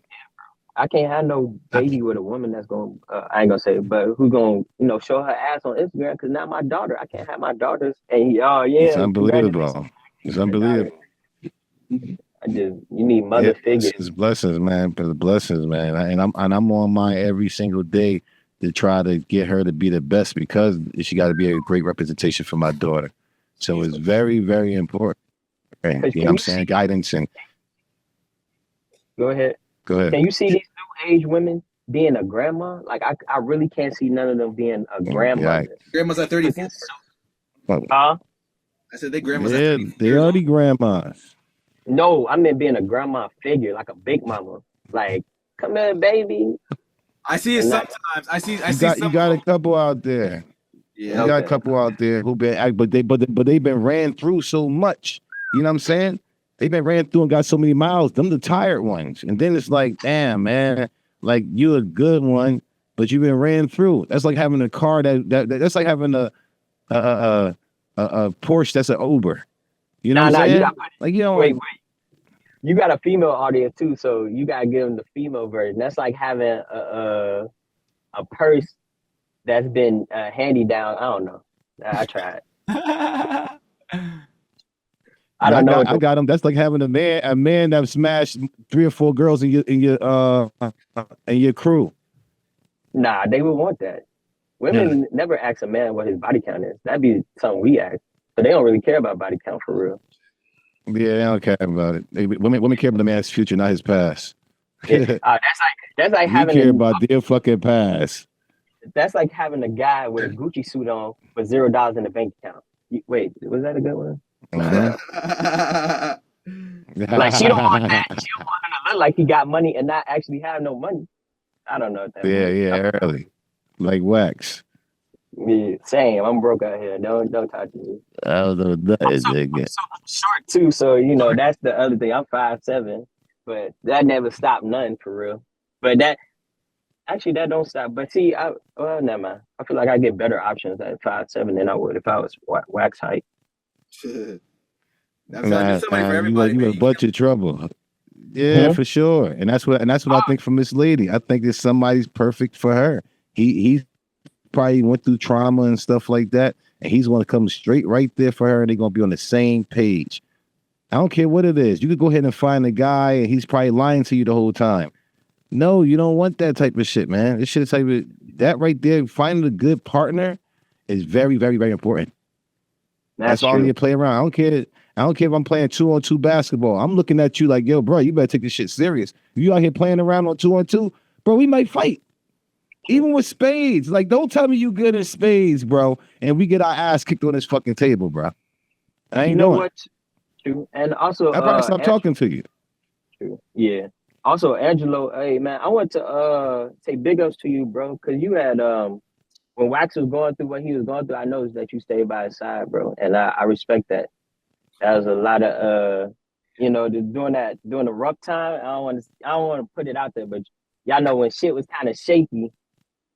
I can't have no baby with a woman that's going I ain't gonna say it, but who's gonna show her ass on Instagram, because now my daughter, I can't have my daughters and it's unbelievable. It's unbelievable. You need mother figures. It's blessings, man. Blessings, man. And I'm on mine every single day to try to get her to be the best, because she got to be a great representation for my daughter. So it's very, very important. You know what I'm saying? Guidance and. Go ahead. Can you see these new age women being a grandma? Like I really can't see none of them being a grandmother. Grandma's at 30. Huh? I said they grandmas. Yeah, they already grandmas. No, I meant being a grandma figure, like a big mama. Like, come here, baby. I see it sometimes. I see. You got a couple out there. Yeah, you got a couple out there who been, but they've been ran through so much. You know what I'm saying? They've been ran through and got so many miles. Them the tired ones, and then it's like, damn, man, like you're a good one, but you've been ran through. That's like having a car that's like having a Porsche that's an Uber. You know what I'm saying? Wait. You got a female audience too, so you gotta give them the female version. That's like having a purse that's been handed down. I don't know. I tried. I don't know. I got them. That's like having a man that smashed 3 or 4 girls in your crew. Nah, they would want that. Women never ask a man what his body count is. That'd be something we ask. But they don't really care about body count for real. Yeah, they don't care about it. Women care about the man's future, not his past. Yeah. That's like having. You care about their fucking past. That's like having a guy with a Gucci suit on with $0 in the bank account. Wait, was that a good one? Like she don't want that. She don't want him to look like he got money and not actually have no money. I don't know. Early, like wax. Yeah, same. I'm broke out here. Don't talk to me. I don't know that I'm so short too, so that's the other thing. I'm 5'7", but that never stopped nothing for real. But that actually that don't stop. But see, well, never mind. I feel like I get better options at 5'7" than I would if I was wax height. There's somebody for You everybody, you man. a bunch of trouble. Yeah, Hmm? for sure. And that's what I think from this lady. I think that somebody's perfect for her. He probably went through trauma and stuff like that, and he's going to come straight right there for her, and they're going to be on the same page. I don't care what it is. You could go ahead and find a guy, and he's probably lying to you the whole time. No, you don't want that type of shit, man. This shit is type of that right there. Finding a good partner is very, very, very important. That's That's all I need true. to play around. I don't care. I don't care if I'm playing 2-on-2 basketball. I'm looking at you like, yo, bro, you better take this shit serious. If you out here playing around on 2-on-2, bro, we might fight. Even with spades. Like, don't tell me you good at spades, bro, and we get our ass kicked on this fucking table, bro. I You ain't know doing it. what? True. And also, I probably stop talking to you. True. Yeah. Also, Angelo, hey man, I want to say big ups to you, bro, because you had when Wax was going through what he was going through, I noticed that you stayed by his side, bro, and I respect that. That was a lot of during the rough time. I don't want to put it out there, but y'all know when shit was kind of shaky,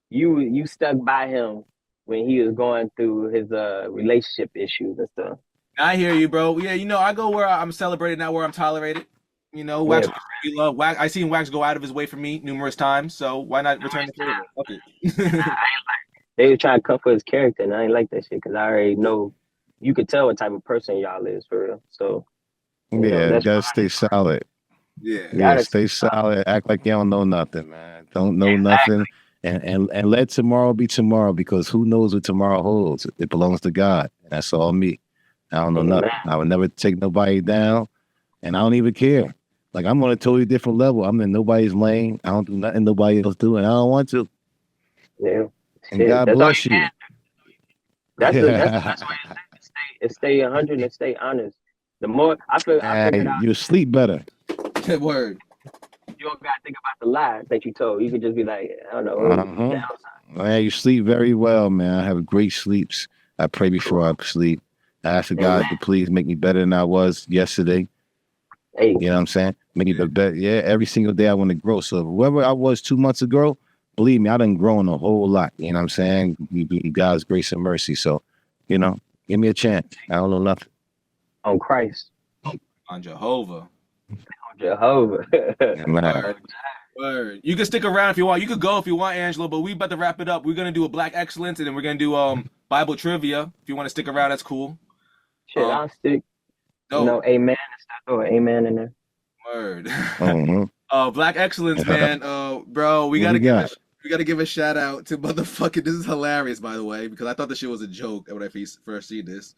you stuck by him when he was going through his relationship issues and stuff. I hear you, bro. Yeah, I go where I'm celebrated, not where I'm tolerated. Wax Yeah, will give me love. Wax, I seen Wax go out of his way for me numerous times, so why not return the favor? Fuck it. they were trying to come for his character, and I ain't like that shit because I already know you could tell what type of person y'all is for real. So Yeah, that's gotta stay solid. Yeah. Yeah, gotta stay solid. Act like you don't know nothing, man. Don't know nothing. And let tomorrow be tomorrow because who knows what tomorrow holds? It belongs to God. That's all me. I don't know man. nothing. I would never take nobody down, and I don't even care. Like I'm on a totally different level. I'm in nobody's lane. I don't do nothing nobody else do, and I don't want to. Yeah, And shit. God That's all bless you you. can. That's the best way to stay 100 and stay honest. The more I figured out You sleep better. Word. you don't gotta think about the lies that you told. You could just be like, I don't know, what was the Uh-huh. downside? Man, you sleep very well, man. I have great sleeps. I pray before I sleep. I ask for Amen. God to please make me better than I was yesterday. Hey, You know what I'm saying? Make me the better. Yeah, every single day I want to grow. So whoever I was 2 months ago, believe me, I done grown a whole lot. You know what I'm saying? God's grace and mercy. So, give me a chance. I don't know nothing. on Christ, On Jehovah. on Jehovah. Man. Word. Word. You can stick around if you want. You could go if you want, Angelo, but we about to wrap it up. We're gonna do a Black Excellence and then we're gonna do Bible trivia. If you want to stick around, that's cool. Shit, I'll stick. Dope. Amen and stuff. Oh, amen in there. Word. Mm-hmm. Black Excellence, man. Bro, we What gotta we got? we gotta give a shout out to motherfucking. This is hilarious, by the way, because I thought this shit was a joke when I first seen this.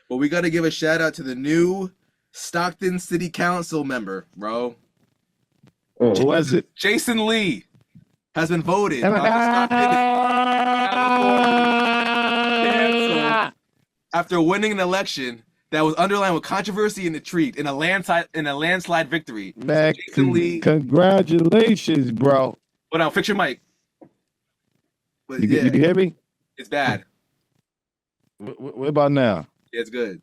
But we gotta give a shout out to the new Stockton City Council member, bro. Who was it? Jason Lee has been voted on the Stockton Council after winning an election that was underlined with controversy and intrigue in a landslide victory. Man, Jason Lee. congratulations, bro. But now fix your mic. But You can hear me? it's bad. What about now? Yeah, it's good.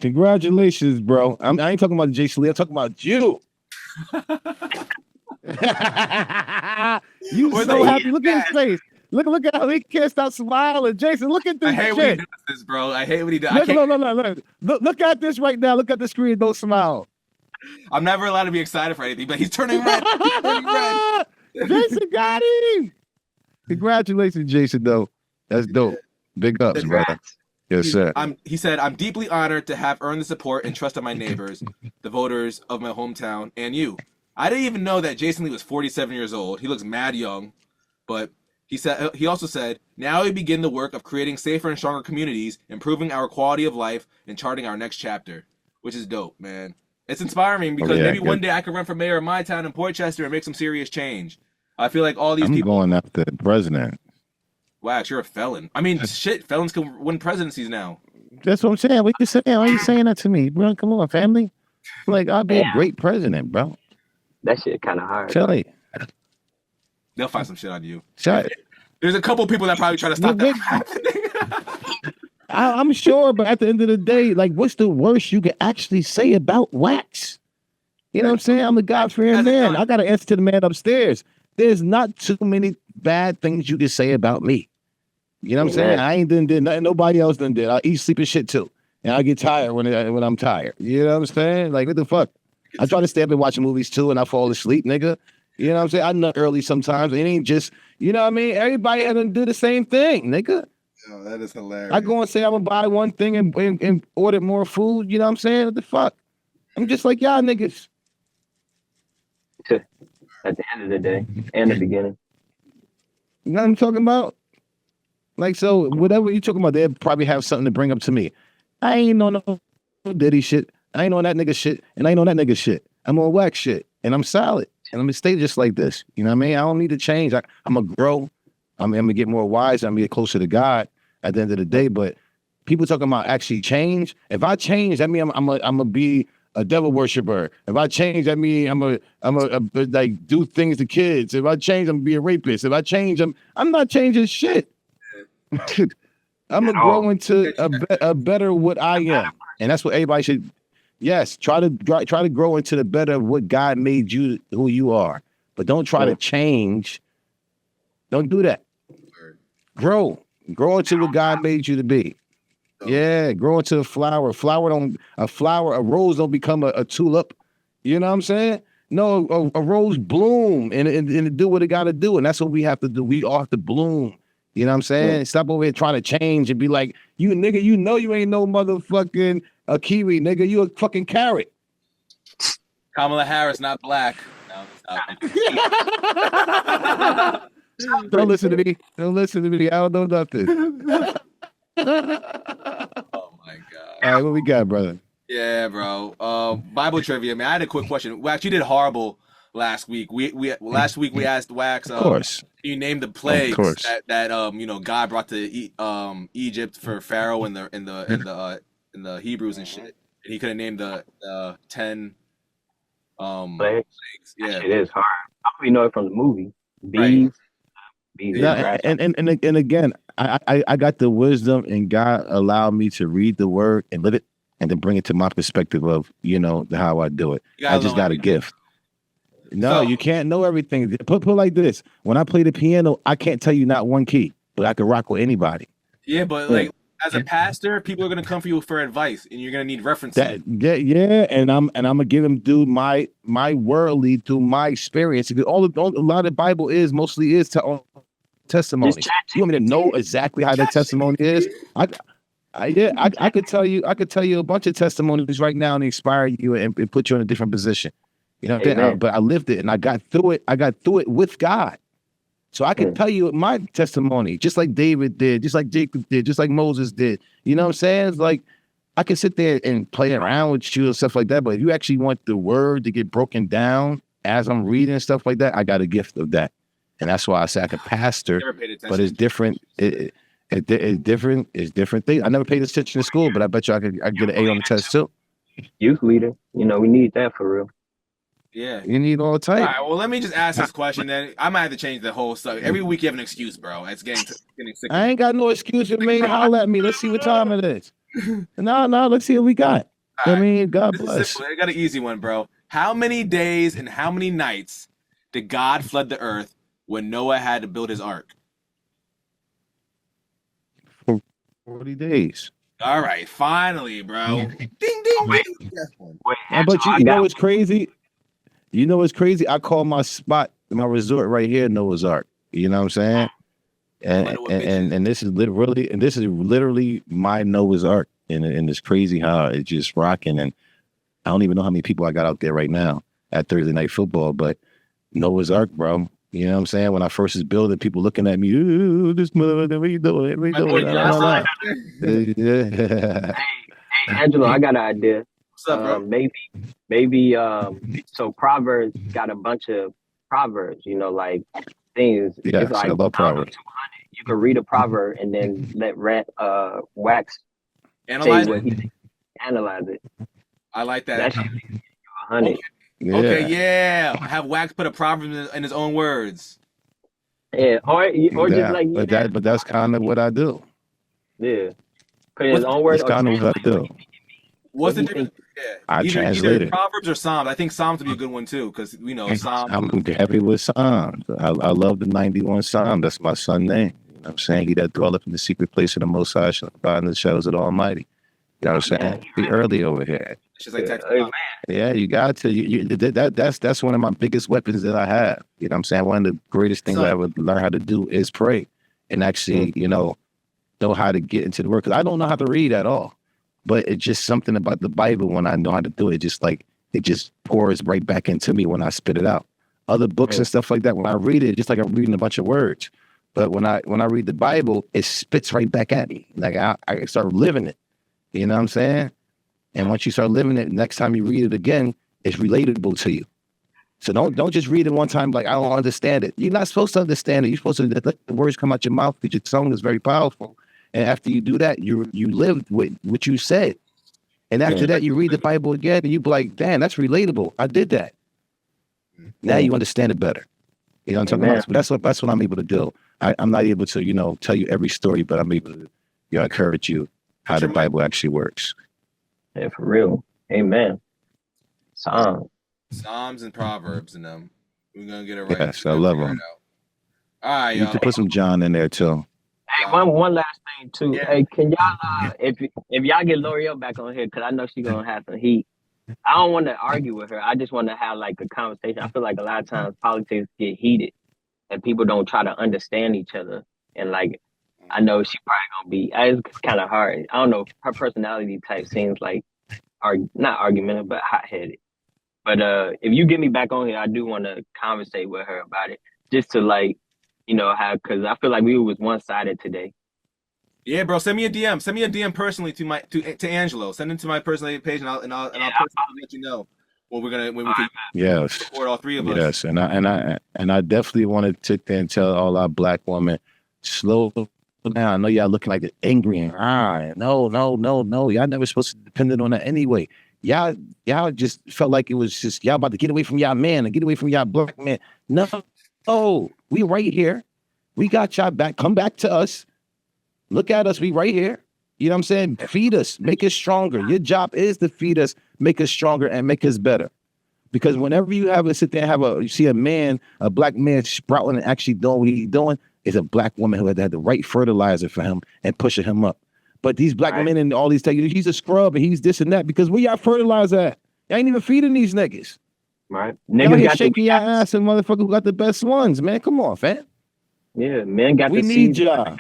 Congratulations, bro. I ain't talking about Jason Lee. I'm talking about you. You so happy. Look at his face. Look at how he can't stop smiling. Jason, look at this I hate shit. when he does this, bro. I hate when he does. Look at this right now. Look at the screen. Don't smile. I'm never allowed to be excited for anything, but he's turning red. He's turning red. Jason got him. Congratulations, Jason, though. That's dope. Big ups, brother. Yes, sir. He said, I'm deeply honored to have earned the support and trust of my neighbors, the voters of my hometown, and you. I didn't even know that Jason Lee was 47 years old. He looks mad young, but he also said, now we begin the work of creating safer and stronger communities, improving our quality of life, and charting our next chapter, which is dope, man. It's inspiring because maybe one day I could run for mayor of my town in Portchester and make some serious change. I feel like all these people... I'm going after the president. Wax, you're a felon. I mean, shit, felons can win presidencies now. That's what I'm saying. What you saying? Why are you saying that to me, bro? Come on, family. Like, I'll be a great president, bro. That shit kind of hard. Tell you. They'll find some shit on you. Shut. There's a couple people that probably try to stop that from happening. I'm sure, but at the end of the day, like, what's the worst you can actually say about Wax? You know what I'm saying? I'm a God-fearing man. I got to answer to the man upstairs. There's not too many bad things you can say about me. You know what I'm saying? I ain't did nothing nobody else done did. I eat, sleep, and shit too. And I get tired when I'm tired. You know what I'm saying? Like, what the fuck? I try to stay up and watch movies too, and I fall asleep, nigga. You know what I'm saying? I nut early sometimes. It ain't just, you know what I mean? Everybody had to do the same thing, nigga. Yo, that is hilarious. I go and say I'm gonna buy one thing and order more food. You know what I'm saying? What the fuck? I'm just like y'all niggas. At the end of the day and the beginning. You know what I'm talking about? Like, so whatever you talking about, they'll probably have something to bring up to me. I ain't on no Diddy shit. I ain't on that nigga shit. And I ain't on that nigga shit. I'm on wax shit. And I'm solid. And I'm gonna stay just like this. You know what I mean? I don't need to change. I'm gonna grow. I'm gonna get more wise. I'm gonna get closer to God at the end of the day. But people talking about actually change. If I change, that means I'm gonna be a devil worshiper. If I change, that means I'm a like do things to kids. If I change, I'm gonna be a rapist. If I change, I'm not changing shit. I'm gonna grow into a better what I am, and that's what everybody should. Yes, try to grow into the better of what God made you, who you are, but don't try to change. Don't do that. Grow into what God made you to be. Yeah, grow into a flower. A rose don't become a tulip. You know what I'm saying? No, a rose bloom and do what it got to do, and that's what we have to do. We all have to bloom. You know what I'm saying? Stop over here trying to change and be like, you nigga, you know you ain't no motherfucking a kiwi, nigga. You a fucking carrot. Kamala Harris, not black. No, Don't listen to me. Don't listen to me. I don't know nothing. Oh my God. All right, what we got, brother? Yeah, bro. Bible trivia, man. I had a quick question. Wax, you did horrible last week. Last week we asked Wax. Of course. You named the plagues that God brought to Egypt for Pharaoh and the Hebrews and shit. And he could have named the 10 plagues. Yeah, it is hard. I only know it from the movie. Bees. Yeah, and again, I got the wisdom, and God allowed me to read the word and live it, and then bring it to my perspective of how I do it. I just got a gift. No, you can't know everything. Put like this: when I play the piano, I can't tell you not one key, but I can rock with anybody. Yeah, but like as a pastor, people are gonna come for you for advice, and you're gonna need references. And I'm gonna give them through my worldly, through my experience. Because a lot of the Bible mostly is testimony. You want me to know exactly how the testimony is? I could tell you a bunch of testimonies right now and inspire you and put you in a different position. You know what I'm saying? But I lived it and I got through it. I got through it with God. So I can tell you my testimony, just like David did, just like Jacob did, just like Moses did. You know what I'm saying? It's like I can sit there and play around with you and stuff like that. But if you actually want the word to get broken down as I'm reading and stuff like that, I got a gift of that. And that's why I say I can pastor, but it's different. It's different. It's different things. I never paid attention in school, but I bet you I could get an A on the test too. Youth leader, we need that for real. Yeah, you need all type. All right, well, let me just ask this question. Then I might have to change the whole stuff. Every week you have an excuse, bro. It's getting sick. I ain't got no excuse. Man, holler at me. Let's see what time it is. No, let's see what we got. Right. I mean, God bless. I got an easy one, bro. How many days and how many nights did God flood the earth when Noah had to build his ark? 40 days. All right, finally, bro. Ding, ding, ding. But you know what's crazy? You know what's crazy? I call my spot, my resort right here, Noah's Ark. You know what I'm saying? And this is literally my Noah's Ark. And it's crazy how it's just rocking. And I don't even know how many people I got out there right now at Thursday Night Football, but Noah's Ark, bro. You know what I'm saying? When I first was building, people looking at me, ooh, this motherfucker, what you doing? What you doing? Hey, Angelo, I got an idea. What's up, bro? Maybe so Proverbs got a bunch of proverbs, like things. Yeah, it's like I love Proverbs. 200. You can read a proverb and then let Wax analyze it. I like that. That should be 100. Okay, yeah. Have Wax put a proverb in his own words. Yeah, or just like but that's kind of what I do. Yeah, put his own words. That's kind of what I do. What's do the you difference? think? Yeah, I either translated. Proverbs or Psalms. I think Psalms would be a good one too, because Psalms. I'm happy with Psalms. I love the 91 Psalm. That's my son's name. You know what I'm saying? He that dwelleth in the secret place of the Most High shall abide in the shadows of the Almighty. You know what I'm saying? Be early over here. It's just like text. Man, Yeah, you got to. That's one of my biggest weapons that I have. You know what I'm saying? One of the greatest things I Son, ever learn how to do is pray and actually, know how to get into the word. Because I don't know how to read at all. But it's just something about the Bible when I know how to do it. Just like it just pours right back into me when I spit it out. Other books and stuff like that, when I read it, just like I'm reading a bunch of words. But when I read the Bible, it spits right back at me. Like I start living it. You know what I'm saying? And once you start living it, next time you read it again, it's relatable to you. So don't just read it one time like I don't understand it. You're not supposed to understand it. You're supposed to let the words come out your mouth because your tongue is very powerful. And after you do that, you lived with what you said. And after that, you read the Bible again and you be like, damn, that's relatable. I did that. Now you understand it better. You know what I'm talking about? So that's what I'm able to do. I'm not able to, tell you every story, but I'm able to, encourage you how the Bible actually works. Yeah, for real. Amen. Psalms and Proverbs and them. We're gonna get it right. Yes, I love them. All right, You can put some John in there too. Hey, one last thing too. Yeah. Hey, can y'all if y'all get L'Oreal back on here, because I know she's gonna have some heat. I don't want to argue with her. I just want to have like a conversation. I feel like a lot of times politics get heated and people don't try to understand each other. And like, I know she probably gonna be. It's kind of hard. I don't know. Her personality type seems like, not argumentative, but hot headed. But if you get me back on here, I do want to conversate with her about it, just to like, have, because I feel like we was one sided today. Yeah, bro. Send me a DM. Send me a DM personally to Angelo. Send it to my personal page, and I'll personally let you know when we can support all three of us. Yes, and I definitely want to sit there and tell all our black women, slow down. I know y'all looking like angry and no. Y'all never supposed to depend on that anyway. Y'all just felt like it was just y'all about to get away from y'all man and get away from y'all black man. No, we right here. We got y'all back. Come back to us. Look at us. We right here. You know what I'm saying? Feed us. Make us stronger. Your job is to feed us, make us stronger, and make us better. Because whenever you sit there and you see a black man sprouting and actually doing what he's doing, it's a black woman who had the right fertilizer for him and pushing him up. But these black men and all these tell you he's a scrub and he's this and that because where y'all fertilizer at? Y'all ain't even feeding these niggas. Right. Y'all here shaking your ass and motherfucker who got the best ones, man. Come on, fam. Yeah, men got we the need seeds. Y'all.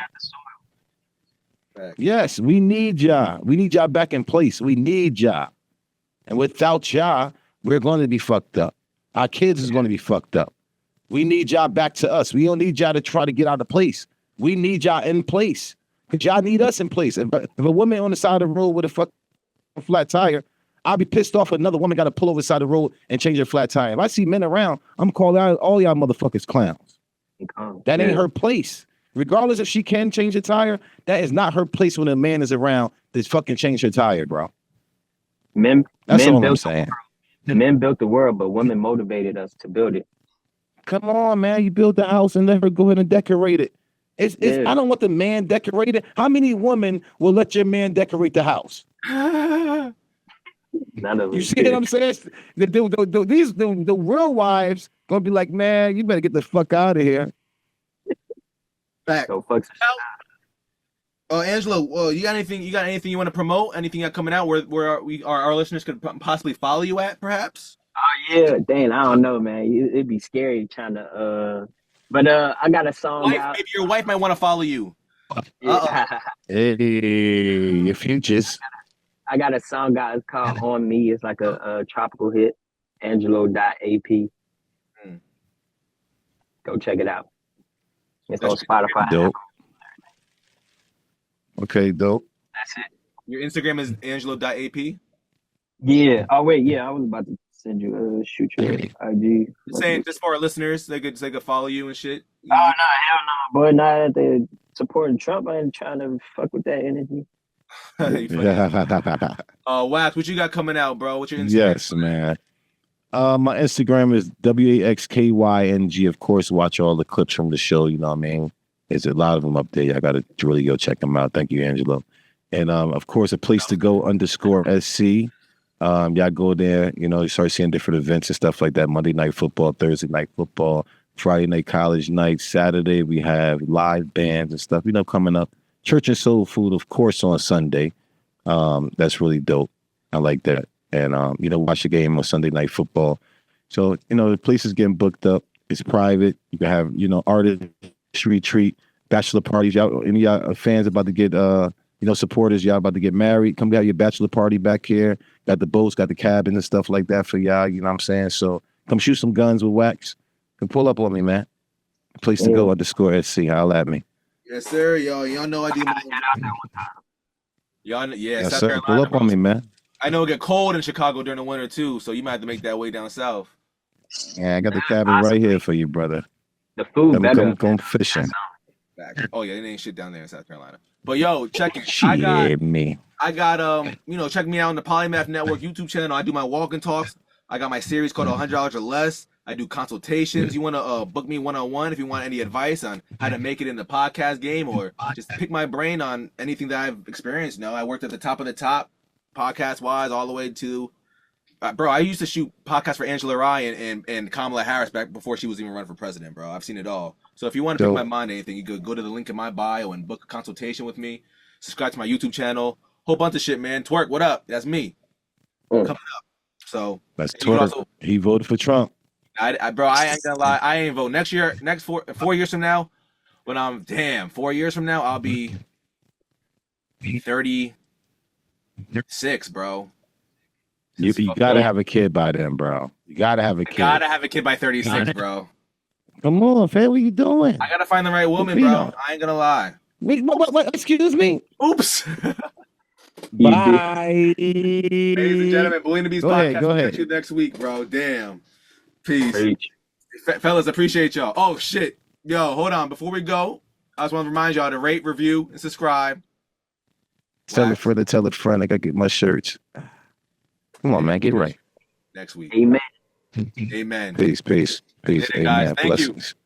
Yes, we need y'all. We need y'all back in place. We need y'all. And without y'all, we're going to be fucked up. Our kids is going to be fucked up. We need y'all back to us. We don't need y'all to try to get out of place. We need y'all in place. Because y'all need us in place. If a woman on the side of the road with a fucking flat tire, I'll be pissed off if another woman got to pull over the side of the road and change her flat tire. If I see men around, I'm calling out all y'all motherfuckers clowns. That ain't her place. Regardless if she can change a tire, that is not her place when a man is around to fucking change her tire, bro. That's all I'm saying. Men built the world, but women motivated us to build it. Come on, man. You build the house and let her go ahead and decorate it. I don't want the man decorated. How many women will let your man decorate the house? None of you see what I'm saying? The real wives gonna be like, man, you better get the fuck out of here. Back. Angelo, you got anything you want to promote? Anything got coming out where our listeners could possibly follow you at, perhaps? Oh yeah, dang, I don't know, man. It'd be scary trying to but I got a song out. Maybe your wife might want to follow you. Hey, your futures. I got a song out. It's called On Me. It's like a tropical hit. Angelo.ap. Go check it out. It's on Spotify. Dope. Okay, dope. That's it. Your Instagram is Angelo.ap? Yeah. Oh wait, yeah. I was about to send you shoot your IG. Saying just for our listeners, they could follow you and shit. Oh no, hell no, boy! Not that they supporting Trump. I ain't trying to fuck with that energy. Wax, what you got coming out, bro? What's your Instagram? Yes, man. My Instagram is WAXKYNG. Of course, watch all the clips from the show. You know what I mean? There's a lot of them up there. I got to really go check them out. Thank you, Angelo. And of course, a place to go _SC. Y'all go there, you start seeing different events and stuff like that. Monday night football, Thursday night football, Friday night college night, Saturday we have live bands and stuff, coming up. Church and soul food, of course, on Sunday. That's really dope. I like that. And watch the game on Sunday night football. So, the place is getting booked up. It's private. You can have, artist retreat, bachelor parties. Y'all, any of y'all fans about to get supporters, y'all about to get married, come have your bachelor party back here. Got the boats, got the cabin and stuff like that for y'all, you know what I'm saying? So come shoot some guns with wax. Come pull up on me, man. Place to go _SC. Holla at me. Yes, sir. Y'all know I do. Y'all, yeah, yes, South sir. Carolina. Pull up on me, man. I know it get cold in Chicago during the winter too, so you might have to make that way down south. Yeah, I got the cabin right here for you, brother. The food better. Come fishing. Oh yeah, it ain't shit down there in South Carolina. But yo, check it. Shit, I got check me out on the Polymath Network YouTube channel. I do my walking talks. I got my series called $100 or Less. I do consultations. You want to book me one-on-one if you want any advice on how to make it in the podcast game or just pick my brain on anything that I've experienced. I worked at the top podcast-wise all the way to bro, I used to shoot podcasts for Angelo and Kamala Harris back before she was even running for president, bro. I've seen it all. So if you want to pick my mind anything, you could go to the link in my bio and book a consultation with me. Subscribe to my YouTube channel. Whole bunch of shit, man. Twerk, what up? That's me. Coming up. So that's Twerk. He voted for Trump. Bro, I ain't gonna lie. I ain't vote next year. Next 4 years from now, when I'm 4 years from now, I'll be 36, bro. You gotta have a kid by then, bro. You gotta have a kid. Gotta have a kid by 36, bro. Come on, fam. What you doing? I gotta find the right woman, bro. I ain't gonna lie. Wait, what? Excuse me. Oops. Bye. Ladies and gentlemen, Bullying the Beast podcast. Go ahead. Catch you next week, bro. Damn. Peace. Fellas, appreciate y'all. Oh, shit. Yo, hold on. Before we go, I just want to remind y'all to rate, review, and subscribe. Tell a friend. I gotta get my shirts. Come on, man. Get right. Next week. Amen. Amen. Peace. Amen. Guys. Thank Blessings. You.